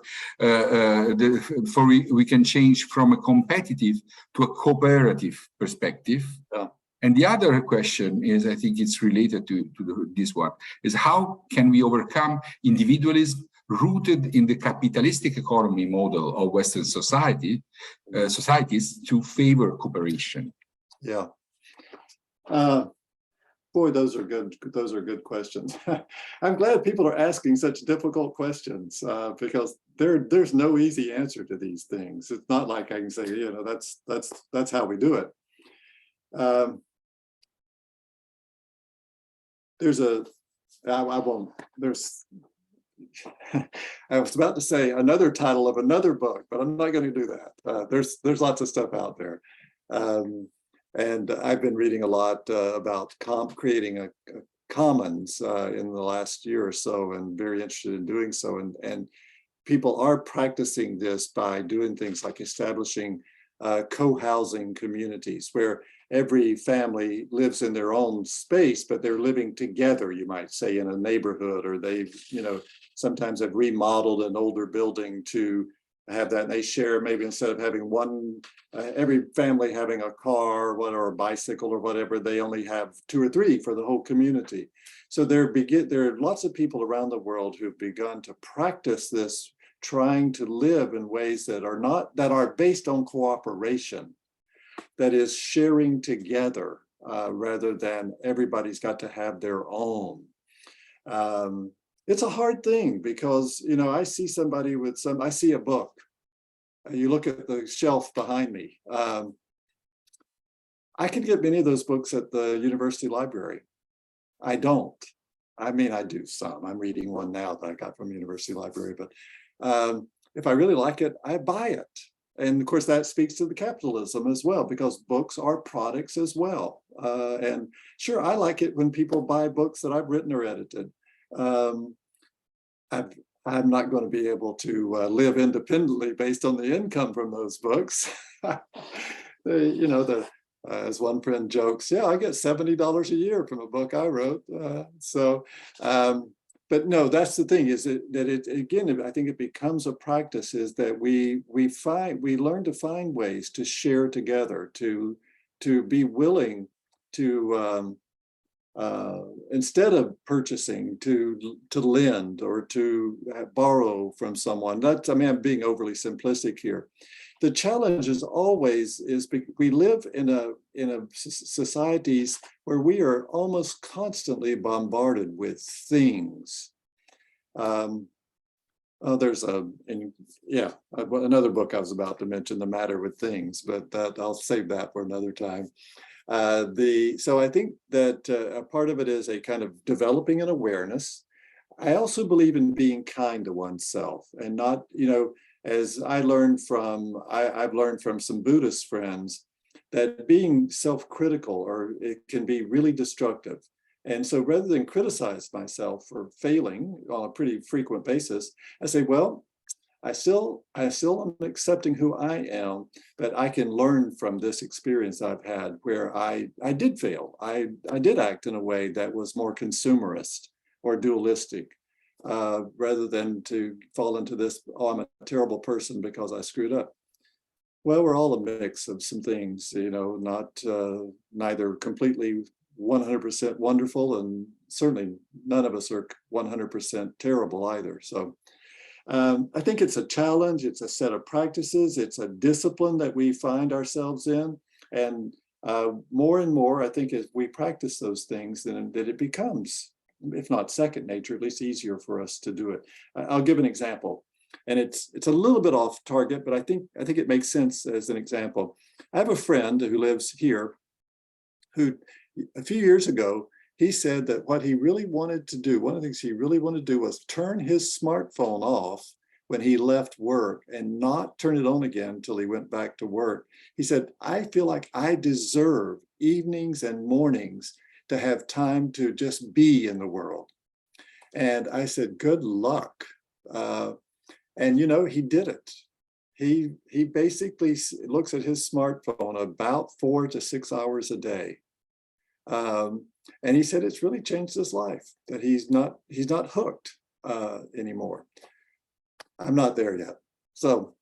we can change from a competitive to a cooperative perspective. Yeah. And the other question is, I think it's related to this one, is how can we overcome individualism rooted in the capitalistic economy model of Western societies to favor cooperation? Yeah. Boy, those are good. Those are good questions. I'm glad people are asking such difficult questions, because there's no easy answer to these things. It's not like I can say, that's how we do it. I was about to say another title of another book, but I'm not going to do that. There's lots of stuff out there. And I've been reading a lot about creating a commons in the last year or so, and very interested in doing so. And people are practicing this by doing things like establishing co-housing communities where every family lives in their own space, but they're living together, you might say, in a neighborhood, or they've, sometimes have remodeled an older building to have that. And they share, maybe instead of having every family having a car or a bicycle or whatever, they only have 2 or 3 for the whole community. So there are lots of people around the world who've begun to practice this, trying to live in ways that are based on cooperation, that is sharing together, rather than everybody's got to have their own. It's a hard thing because, I see somebody I see a book. You look at the shelf behind me. I can get many of those books at the university library. I don't. I mean, I do some. I'm reading one now that I got from the university library, but if I really like it, I buy it. And of course, that speaks to the capitalism as well, because books are products as well. And sure, I like it when people buy books that I've written or edited. I'm not going to be able to live independently based on the income from those books. As one friend jokes, yeah, I get $70 a year from a book I wrote. But no, that's the thing, is again, I think it becomes a practice, is that we learn to find ways to share together, to be willing to, instead of purchasing, to lend or to borrow from someone. I'm being overly simplistic here. The challenge is always we live in a societies where we are almost constantly bombarded with things. There's another book I was about to mention, The Matter with Things, but I'll save that for another time. So I think that a part of it is a kind of developing an awareness. I also believe in being kind to oneself, and not, as I've learned from some Buddhist friends, that being self-critical it can be really destructive. And so rather than criticize myself for failing on a pretty frequent basis, I say, well, I still am accepting who I am, but I can learn from this experience I've had where I did fail. I did act in a way that was more consumerist or dualistic, rather than to fall into this, oh, I'm a terrible person because I screwed up. Well, we're all a mix of some things, neither completely 100% wonderful, and certainly none of us are 100% terrible either. So I think it's a challenge, it's a set of practices, it's a discipline that we find ourselves in. And more and more, I think, as we practice those things, then that it becomes, if not second nature, at least easier for us to do it. I'll give an example, and it's a little bit off target, but I think it makes sense as an example. I have a friend who lives here, who a few years ago, he said that what he really wanted to do, one of the things he really wanted to do was turn his smartphone off when he left work and not turn it on again until he went back to work. He said, I feel like I deserve evenings and mornings to have time to just be in the world. And I said, good luck. And you know, he did it. He basically looks at his smartphone about 4 to 6 hours a day. And he said it's really changed his life, that he's not hooked anymore. I'm not there yet. So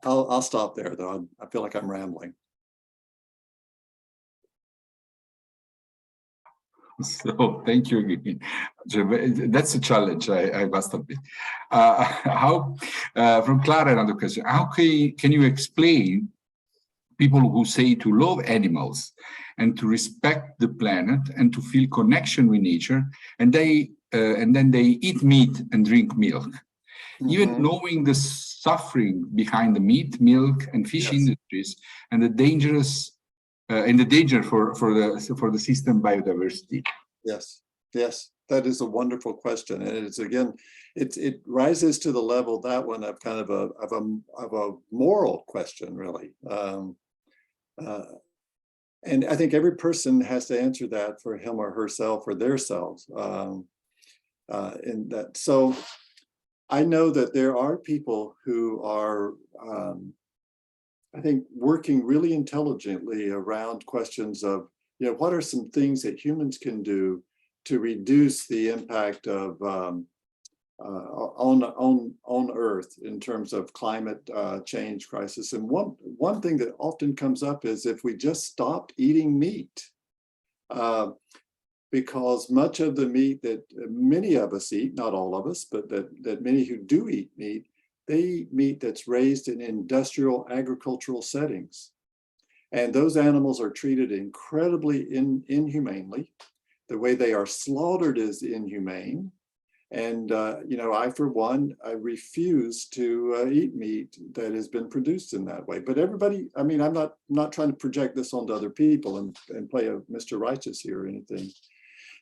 I'll stop there, though. I feel like I'm rambling. So thank you again. That's a challenge, I must admit. From Clara, another question. How can you explain people who say to love animals and to respect the planet and to feel connection with nature, and then they eat meat and drink milk? Mm-hmm. Even knowing the suffering behind the meat, milk, and fish industries, and the danger for the system biodiversity. Yes, that is a wonderful question, and it's again, it rises to the level, that one, of kind of a moral question, really. And I think every person has to answer that for him or herself or their selves. In that, so I know that there are people who are, I think, working really intelligently around questions of, you know, what are some things that humans can do to reduce the impact of on Earth in terms of climate change crisis. And one thing that often comes up is if we just stopped eating meat, because much of the meat that many of us eat, not all of us, but that many who do eat meat, they eat meat that's raised in industrial agricultural settings. And those animals are treated incredibly inhumanely. The way they are slaughtered is inhumane. And, you know, I, for one, I refuse to eat meat that has been produced in that way. But everybody, I mean, I'm not trying to project this onto other people and play a Mr. Righteous here or anything.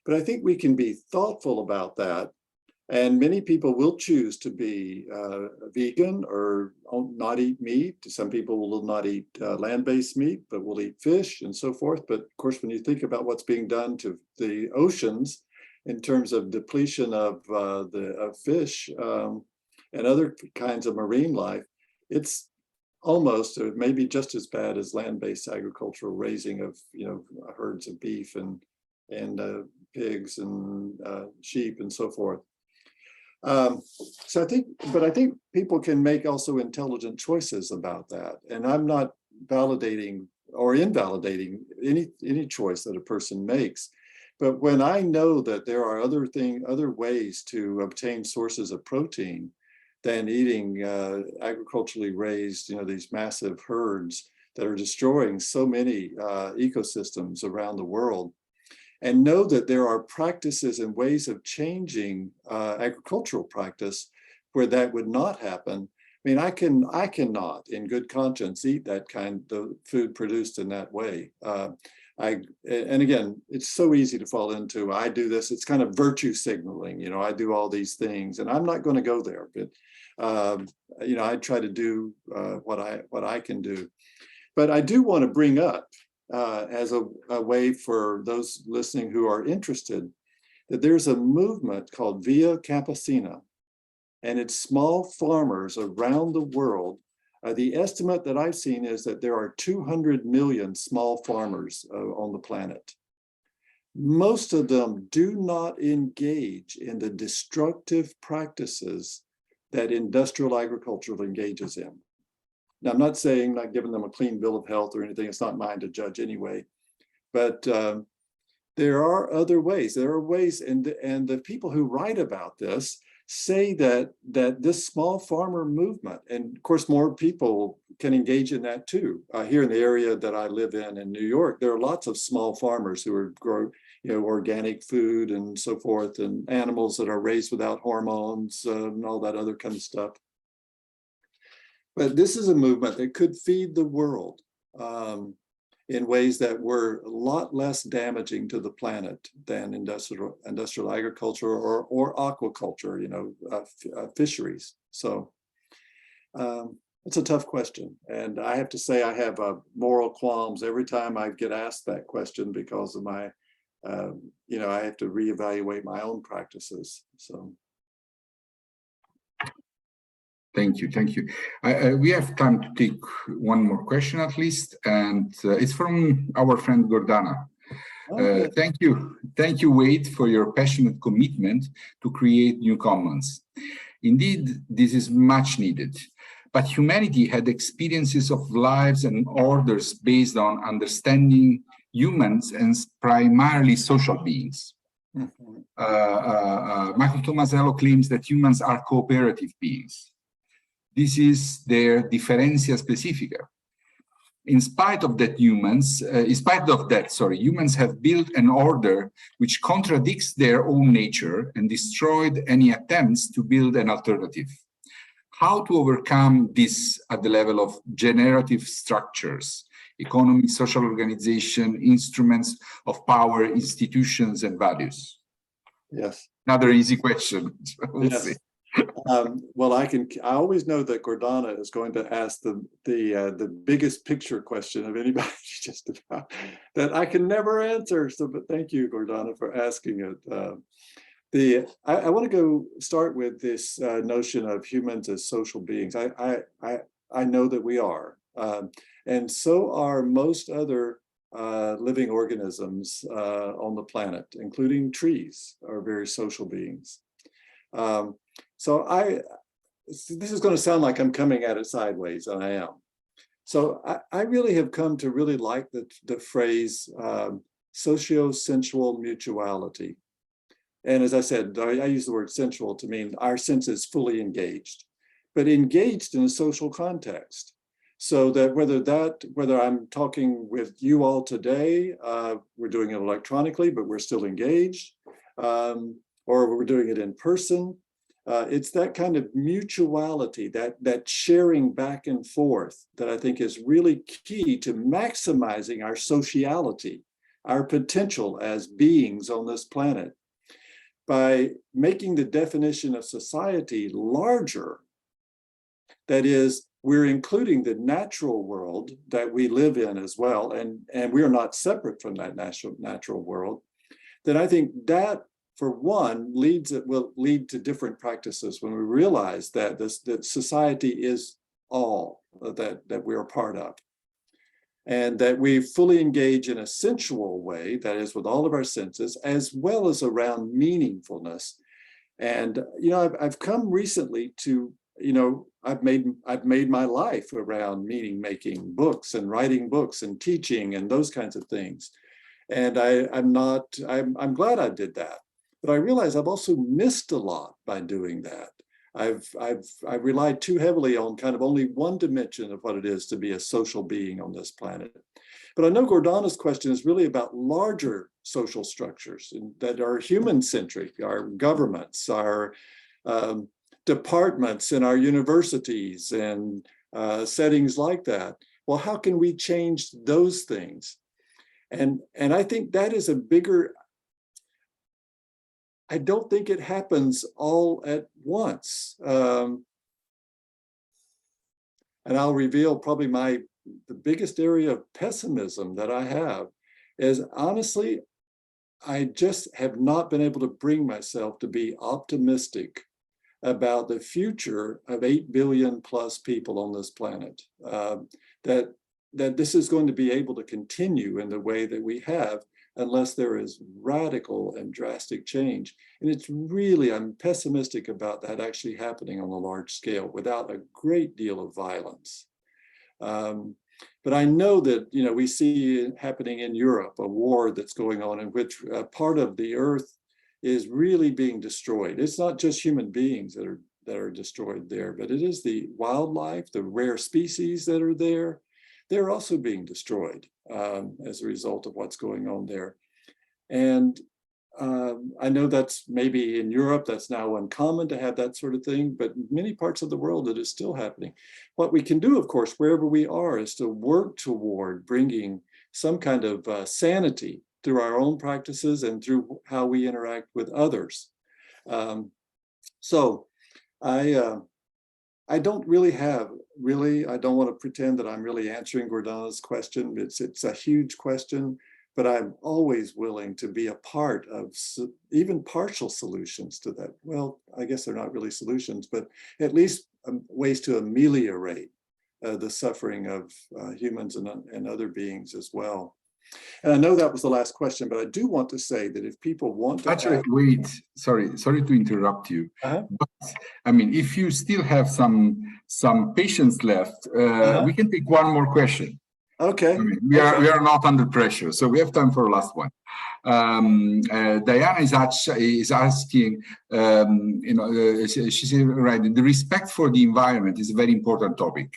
But I think we can be thoughtful about that. And many people will choose to be vegan or not eat meat. Some people will not eat land-based meat, but will eat fish and so forth. But of course, when you think about what's being done to the oceans in terms of depletion of fish and other kinds of marine life, it's almost or maybe just as bad as land-based agricultural raising of, you know, herds of beef and pigs and sheep and so forth. So I think people can make also intelligent choices about that. And I'm not validating or invalidating any choice that a person makes. But when I know that there are other ways to obtain sources of protein than eating agriculturally raised, you know, these massive herds that are destroying so many ecosystems around the world, and know that there are practices and ways of changing agricultural practice where that would not happen. I mean, I cannot, in good conscience, eat that kind of food produced in that way. And again, it's so easy to fall into, I do this, it's kind of virtue signaling, you know, I do all these things, and I'm not going to go there, but, you know, I try to do what I can do. But I do want to bring up, as a way for those listening who are interested, that there's a movement called Via Campesina, and it's small farmers around the world. The estimate that I've seen is that there are 200 million small farmers on the planet. Most of them do not engage in the destructive practices that industrial agriculture engages in. Now, I'm not saying, not giving them a clean bill of health or anything, it's not mine to judge anyway, but there are other ways. There are ways, and the people who write about this say that this small farmer movement, and of course more people can engage in that too. Here in the area that I live in New York, there are lots of small farmers who are growing, organic food and so forth, and animals that are raised without hormones and all that other kind of stuff. But this is a movement that could feed the world in ways that were a lot less damaging to the planet than industrial agriculture or aquaculture, fisheries. So it's a tough question. And I have to say I have moral qualms every time I get asked that question because of my, I have to reevaluate my own practices. So. Thank you. We have time to take one more question at least, and it's from our friend Gordana. Okay. Thank you, Wade, for your passionate commitment to create new commons. Indeed, this is much needed, but humanity had experiences of lives and orders based on understanding humans as primarily social beings. Michael Tomasello claims that humans are cooperative beings. This is their differentia specifica. In spite of that, humans have built an order which contradicts their own nature and destroyed any attempts to build an alternative. How to overcome this at the level of generative structures, economy, social organization, instruments of power, institutions, and values? Yes. Another easy question. We'll yes. see. Well, I always know that Gordana is going to ask the biggest picture question of anybody just about that I can never answer. So, but thank you, Gordana, for asking it. I want to go start with this notion of humans as social beings. I know that we are, and so are most other living organisms on the planet, including trees, are very social beings. So this is going to sound like I'm coming at it sideways, and I am. So I really have come to really like the phrase socio-sensual mutuality. And as I said, I use the word sensual to mean our senses fully engaged, but engaged in a social context. So that whether I'm talking with you all today, we're doing it electronically, but we're still engaged, or we're doing it in person. It's that kind of mutuality, that sharing back and forth that I think is really key to maximizing our sociality, our potential as beings on this planet. By making the definition of society larger, that is, we're including the natural world that we live in as well, and we are not separate from that natural world, then I think that, for one, will lead to different practices when we realize that that society is all that we're a part of. And that we fully engage in a sensual way, that is with all of our senses, as well as around meaningfulness. And, I've come recently to, I've made my life around meaning making books and writing books and teaching and those kinds of things. And I'm glad I did that. But I realize I've also missed a lot by doing that. I've relied too heavily on kind of only one dimension of what it is to be a social being on this planet. But I know Gordana's question is really about larger social structures that are human-centric, our governments, our departments in our universities and settings like that. Well, how can we change those things? And I think that is a bigger, I don't think it happens all at once. And I'll reveal probably the biggest area of pessimism that I have is, honestly, I just have not been able to bring myself to be optimistic about the future of 8 billion plus people on this planet, that this is going to be able to continue in the way that we have, unless there is radical and drastic change. And it's really, I'm pessimistic about that actually happening on a large scale without a great deal of violence. But I know that, we see happening in Europe, a war that's going on in which part of the earth is really being destroyed. It's not just human beings that are that are destroyed there, but it is the wildlife, the rare species that are there. They're also being destroyed as a result of what's going on there. And I know that's maybe in Europe, that's now uncommon to have that sort of thing, but in many parts of the world, it is still happening. What we can do, of course, wherever we are, is to work toward bringing some kind of sanity through our own practices and through how we interact with others. So I don't really I don't want to pretend that I'm really answering Gordana's question. It's a huge question, but I'm always willing to be a part of even partial solutions to that. Well, I guess they're not really solutions, but at least ways to ameliorate the suffering of humans and other beings as well. And I know that was the last question, but I do want to say that if people want to Actually, wait, sorry to interrupt you. But I mean, if you still have some patience left, we can take one more question. Okay. I mean, we are not under pressure, so we have time for a last one. Diana is asking, she said, right, the respect for the environment is a very important topic.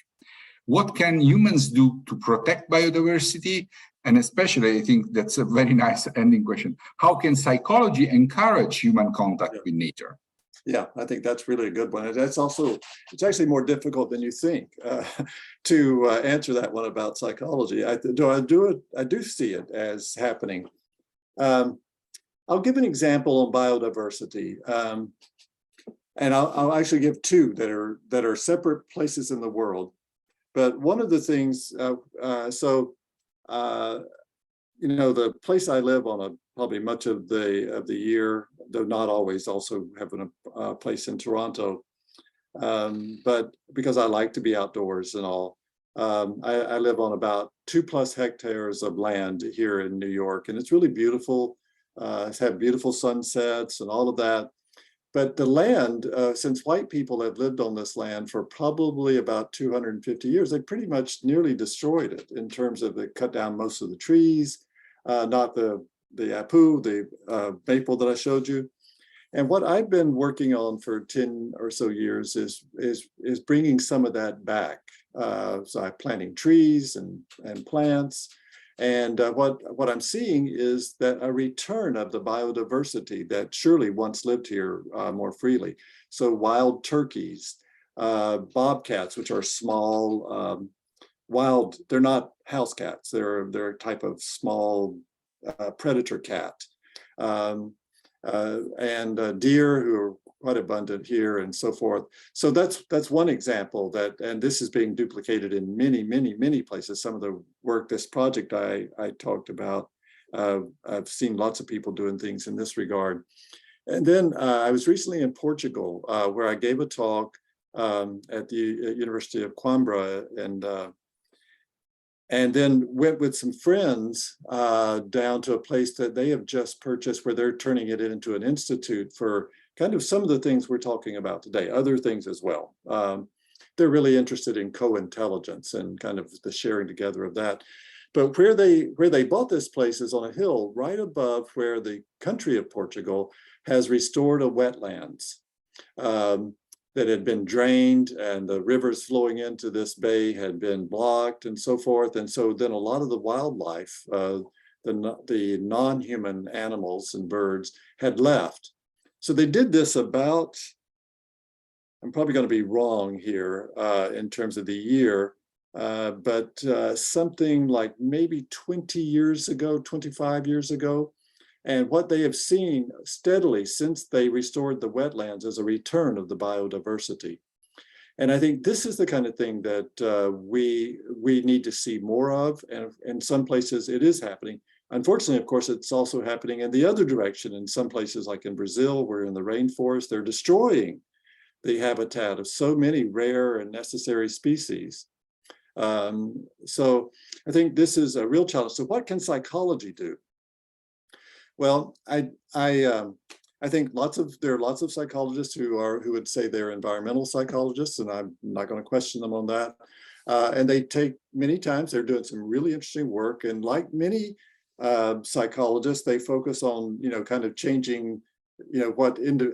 What can humans do to protect biodiversity? And especially, I think that's a very nice ending question. How can psychology encourage human contact with nature? Yeah, I think that's really a good one. And that's also, it's actually more difficult than you think to answer that one about psychology. I do see it as happening. I'll give an example on biodiversity. And I'll actually give two that are separate places in the world. But one of the things, you know, the place I live on probably much of the year, though not always, also having a place in Toronto, but because I like to be outdoors and all, I live on about 2+ hectares of land here in New York, and it's really beautiful. It's had beautiful sunsets and all of that. But the land, since white people have lived on this land for probably about 250 years, they pretty much nearly destroyed it in terms of they cut down most of the trees, not the apu, the maple that I showed you. And what I've been working on for 10 or so years is bringing some of that back. So I'm planting trees and plants. And what I'm seeing is that a return of the biodiversity that surely once lived here more freely. So wild turkeys, bobcats, which are small, wild, they're not house cats. They're a type of small predator cat. And deer who are quite abundant here and so forth. So that's one example and this is being duplicated in many places. Some of the work, this project I talked about, I've seen lots of people doing things in this regard. And then I was recently in Portugal where I gave a talk at the University of Coimbra and then went with some friends down to a place that they have just purchased where they're turning it into an institute for kind of some of the things we're talking about today, other things as well. They're really interested in co-intelligence and kind of the sharing together of that. But where they bought this place is on a hill right above where the country of Portugal has restored a wetlands that had been drained, and the rivers flowing into this bay had been blocked and so forth. And so then a lot of the wildlife, the non-human animals and birds had left. So they did this about, I'm probably going to be wrong here in terms of the year, but something like maybe 20 years ago, 25 years ago. And what they have seen steadily since they restored the wetlands is a return of the biodiversity. And I think this is the kind of thing that we need to see more of. And in some places it is happening. Unfortunately, of course, it's also happening in the other direction. In some places, like in Brazil, where in the rainforest, they're destroying the habitat of so many rare and necessary species. So I think this is a real challenge. So what can psychology do? Well, I think there are lots of psychologists who would say they're environmental psychologists, and I'm not going to question them on that. And they take many times, they're doing some really interesting work. And like many psychologists, they focus on, kind of changing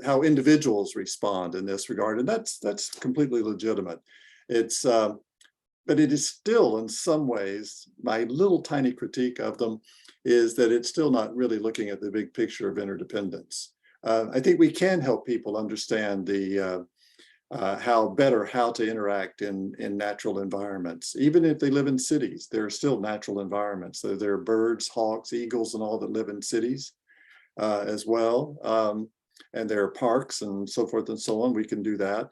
how individuals respond in this regard, and that's completely legitimate. It's but it is still, in some ways, my little tiny critique of them is that it's still not really looking at the big picture of interdependence. I think we can help people understand the how to interact in natural environments. Even if they live in cities, there are still natural environments. So there are birds, hawks, eagles, and all that live in cities as well. And there are parks and so forth and so on. We can do that.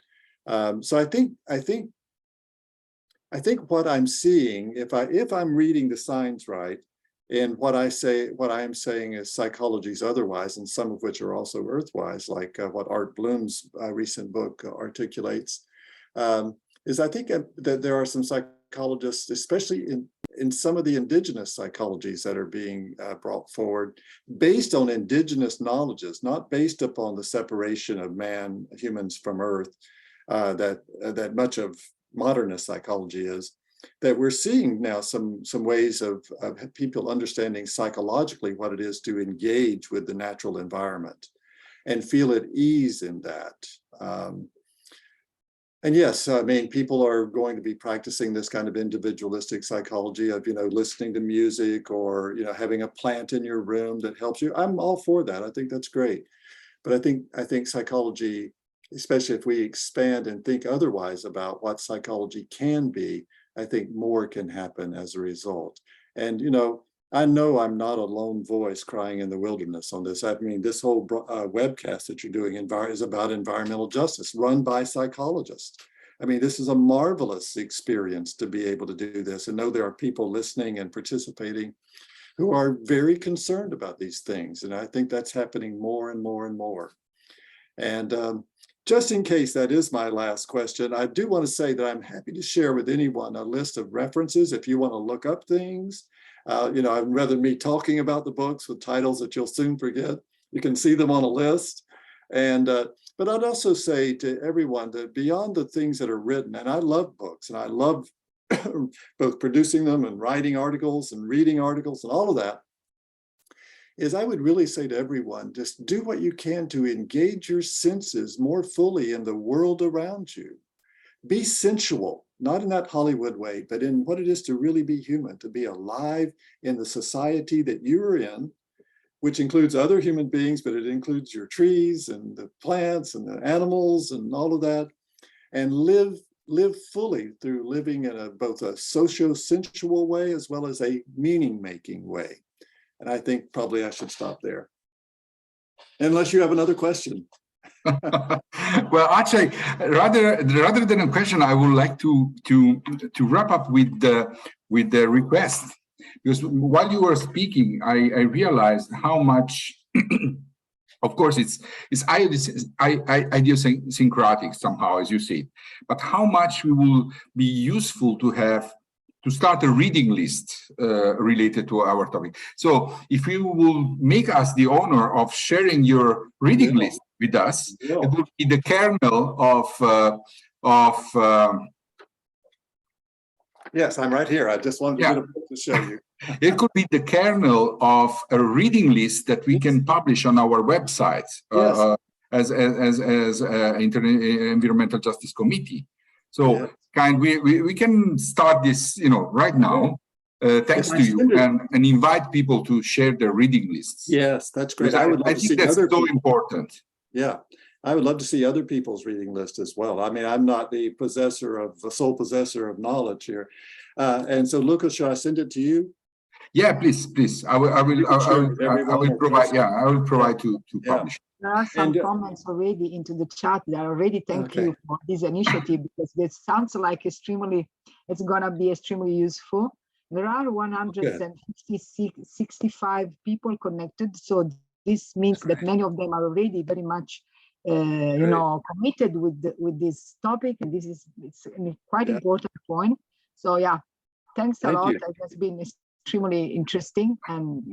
So I think what I'm seeing, if I'm reading the signs right, and what I am saying is Psychologies Otherwise, and some of which are also Earthwise, like what Art Bloom's recent book articulates, is I think that there are some psychologists, especially in some of the indigenous psychologies that are being brought forward, based on indigenous knowledges, not based upon the separation of humans from Earth, that much of modernist psychology is, that we're seeing now some ways of people understanding psychologically what it is to engage with the natural environment and feel at ease in that. And yes, I mean, people are going to be practicing this kind of individualistic psychology of, listening to music or, having a plant in your room that helps you. I'm all for that. I think that's great. But I think psychology, especially if we expand and think otherwise about what psychology can be, I think more can happen as a result. And, I know I'm not a lone voice crying in the wilderness on this. I mean, this whole webcast that you're doing is about environmental justice run by psychologists. I mean, this is a marvelous experience to be able to do this and know there are people listening and participating who are very concerned about these things. And I think that's happening more and more and more. And just in case that is my last question, I do want to say that I'm happy to share with anyone a list of references if you want to look up things. I'd rather me talking about the books with titles that you'll soon forget. You can see them on a list. And but I'd also say to everyone that beyond the things that are written, and I love books and I love both producing them and writing articles and reading articles and all of that, is I would really say to everyone, just do what you can to engage your senses more fully in the world around you. Be sensual, not in that Hollywood way, but in what it is to really be human, to be alive in the society that you're in, which includes other human beings, but it includes your trees and the plants and the animals and all of that, and live fully through living in both a socio-sensual way as well as a meaning-making way. And I think probably I should stop there, unless you have another question. Well, actually, rather than a question, I would like to wrap up with the request, because while you were speaking, I realized how much. Of course, it's idiosyncratic somehow, as you said, but how much it will be useful to start a reading list related to our topic. So if you will make us the honor of sharing your reading list with us, it will be the kernel of yes, I'm right here. I just wanted to show you. It could be the kernel of a reading list that we can publish on our website as Environmental Justice Committee. So we can start this, right now, thanks to you, and invite people to share their reading lists. Yes, that's great. I think that's so important. Yeah, I would love to see other people's reading list as well. I mean, I'm not the sole possessor of knowledge here. And so, Lucas, shall I send it to you? Yeah, please. I will provide. Yeah, I will provide to publish. There are some comments already into the chat. They already thank you for this initiative, because this sounds like it's going to be extremely useful. There are 165 people connected, so this means that many of them are already very much, committed with this topic, and it's a quite important point. So thanks a lot. It has been extremely interesting and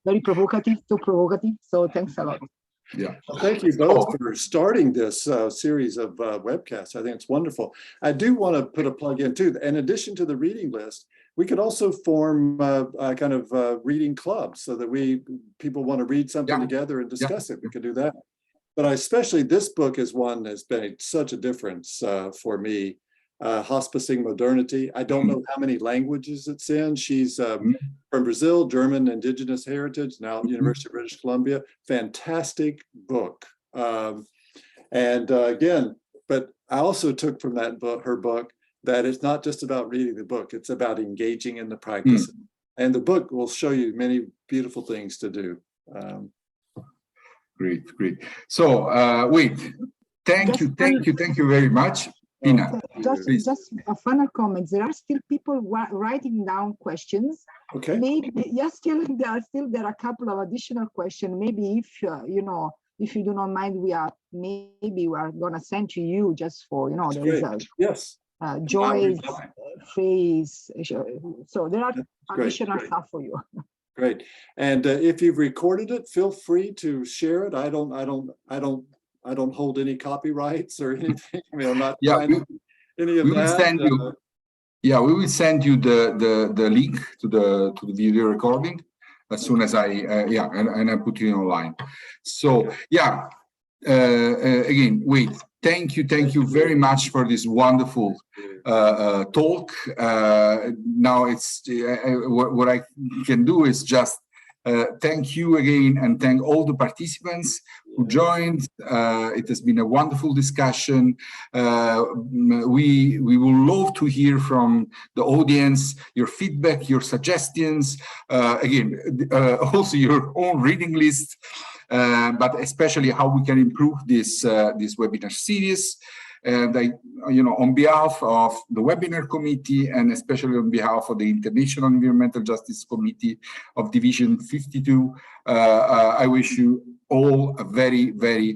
very provocative, too provocative. So thanks a lot. Yeah. Well, thank you both for starting this series of webcasts. I think it's wonderful. I do want to put a plug in too. In addition to the reading list, we could also form a kind of reading clubs so that people want to read something together and discuss it. We could do that. But especially this book is one that's made such a difference for me. Hospicing Modernity. I don't know how many languages it's in. She's from Brazil, German indigenous heritage, now University of British Columbia. Fantastic book. Again, but I also took from that book, her book, that it's not just about reading the book, it's about engaging in the practice. And the book will show you many beautiful things to do. Great. So wait, thank you very much. Pina, just a final comment. There are still people writing down questions. Okay. Maybe there are a couple of additional questions. Maybe if if you do not mind, we are gonna send to you just for the result. Yes. Joy's phrase. So there are additional Great. stuff for you. Great. And if you've recorded it, feel free to share it. I don't hold any copyrights or anything. I mean, I'm not trying any of that. We will send you the link to the video recording as soon as and I put it online. So again, thank you very much for this wonderful talk. Now it's what I can do is just thank you again and thank all the participants who joined. It has been a wonderful discussion. We will love to hear from the audience, your feedback, your suggestions, also your own reading list, but especially how we can improve this webinar series. And on behalf of the webinar committee, and especially on behalf of the International Environmental Justice Committee of Division 52, I wish you all a very, very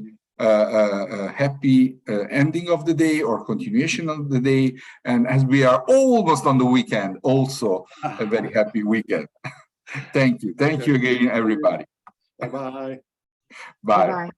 happy ending of the day or continuation of the day. And as we are almost on the weekend, also a very happy weekend. Thank you. Thank you again, everybody. Bye-bye. Bye. Bye.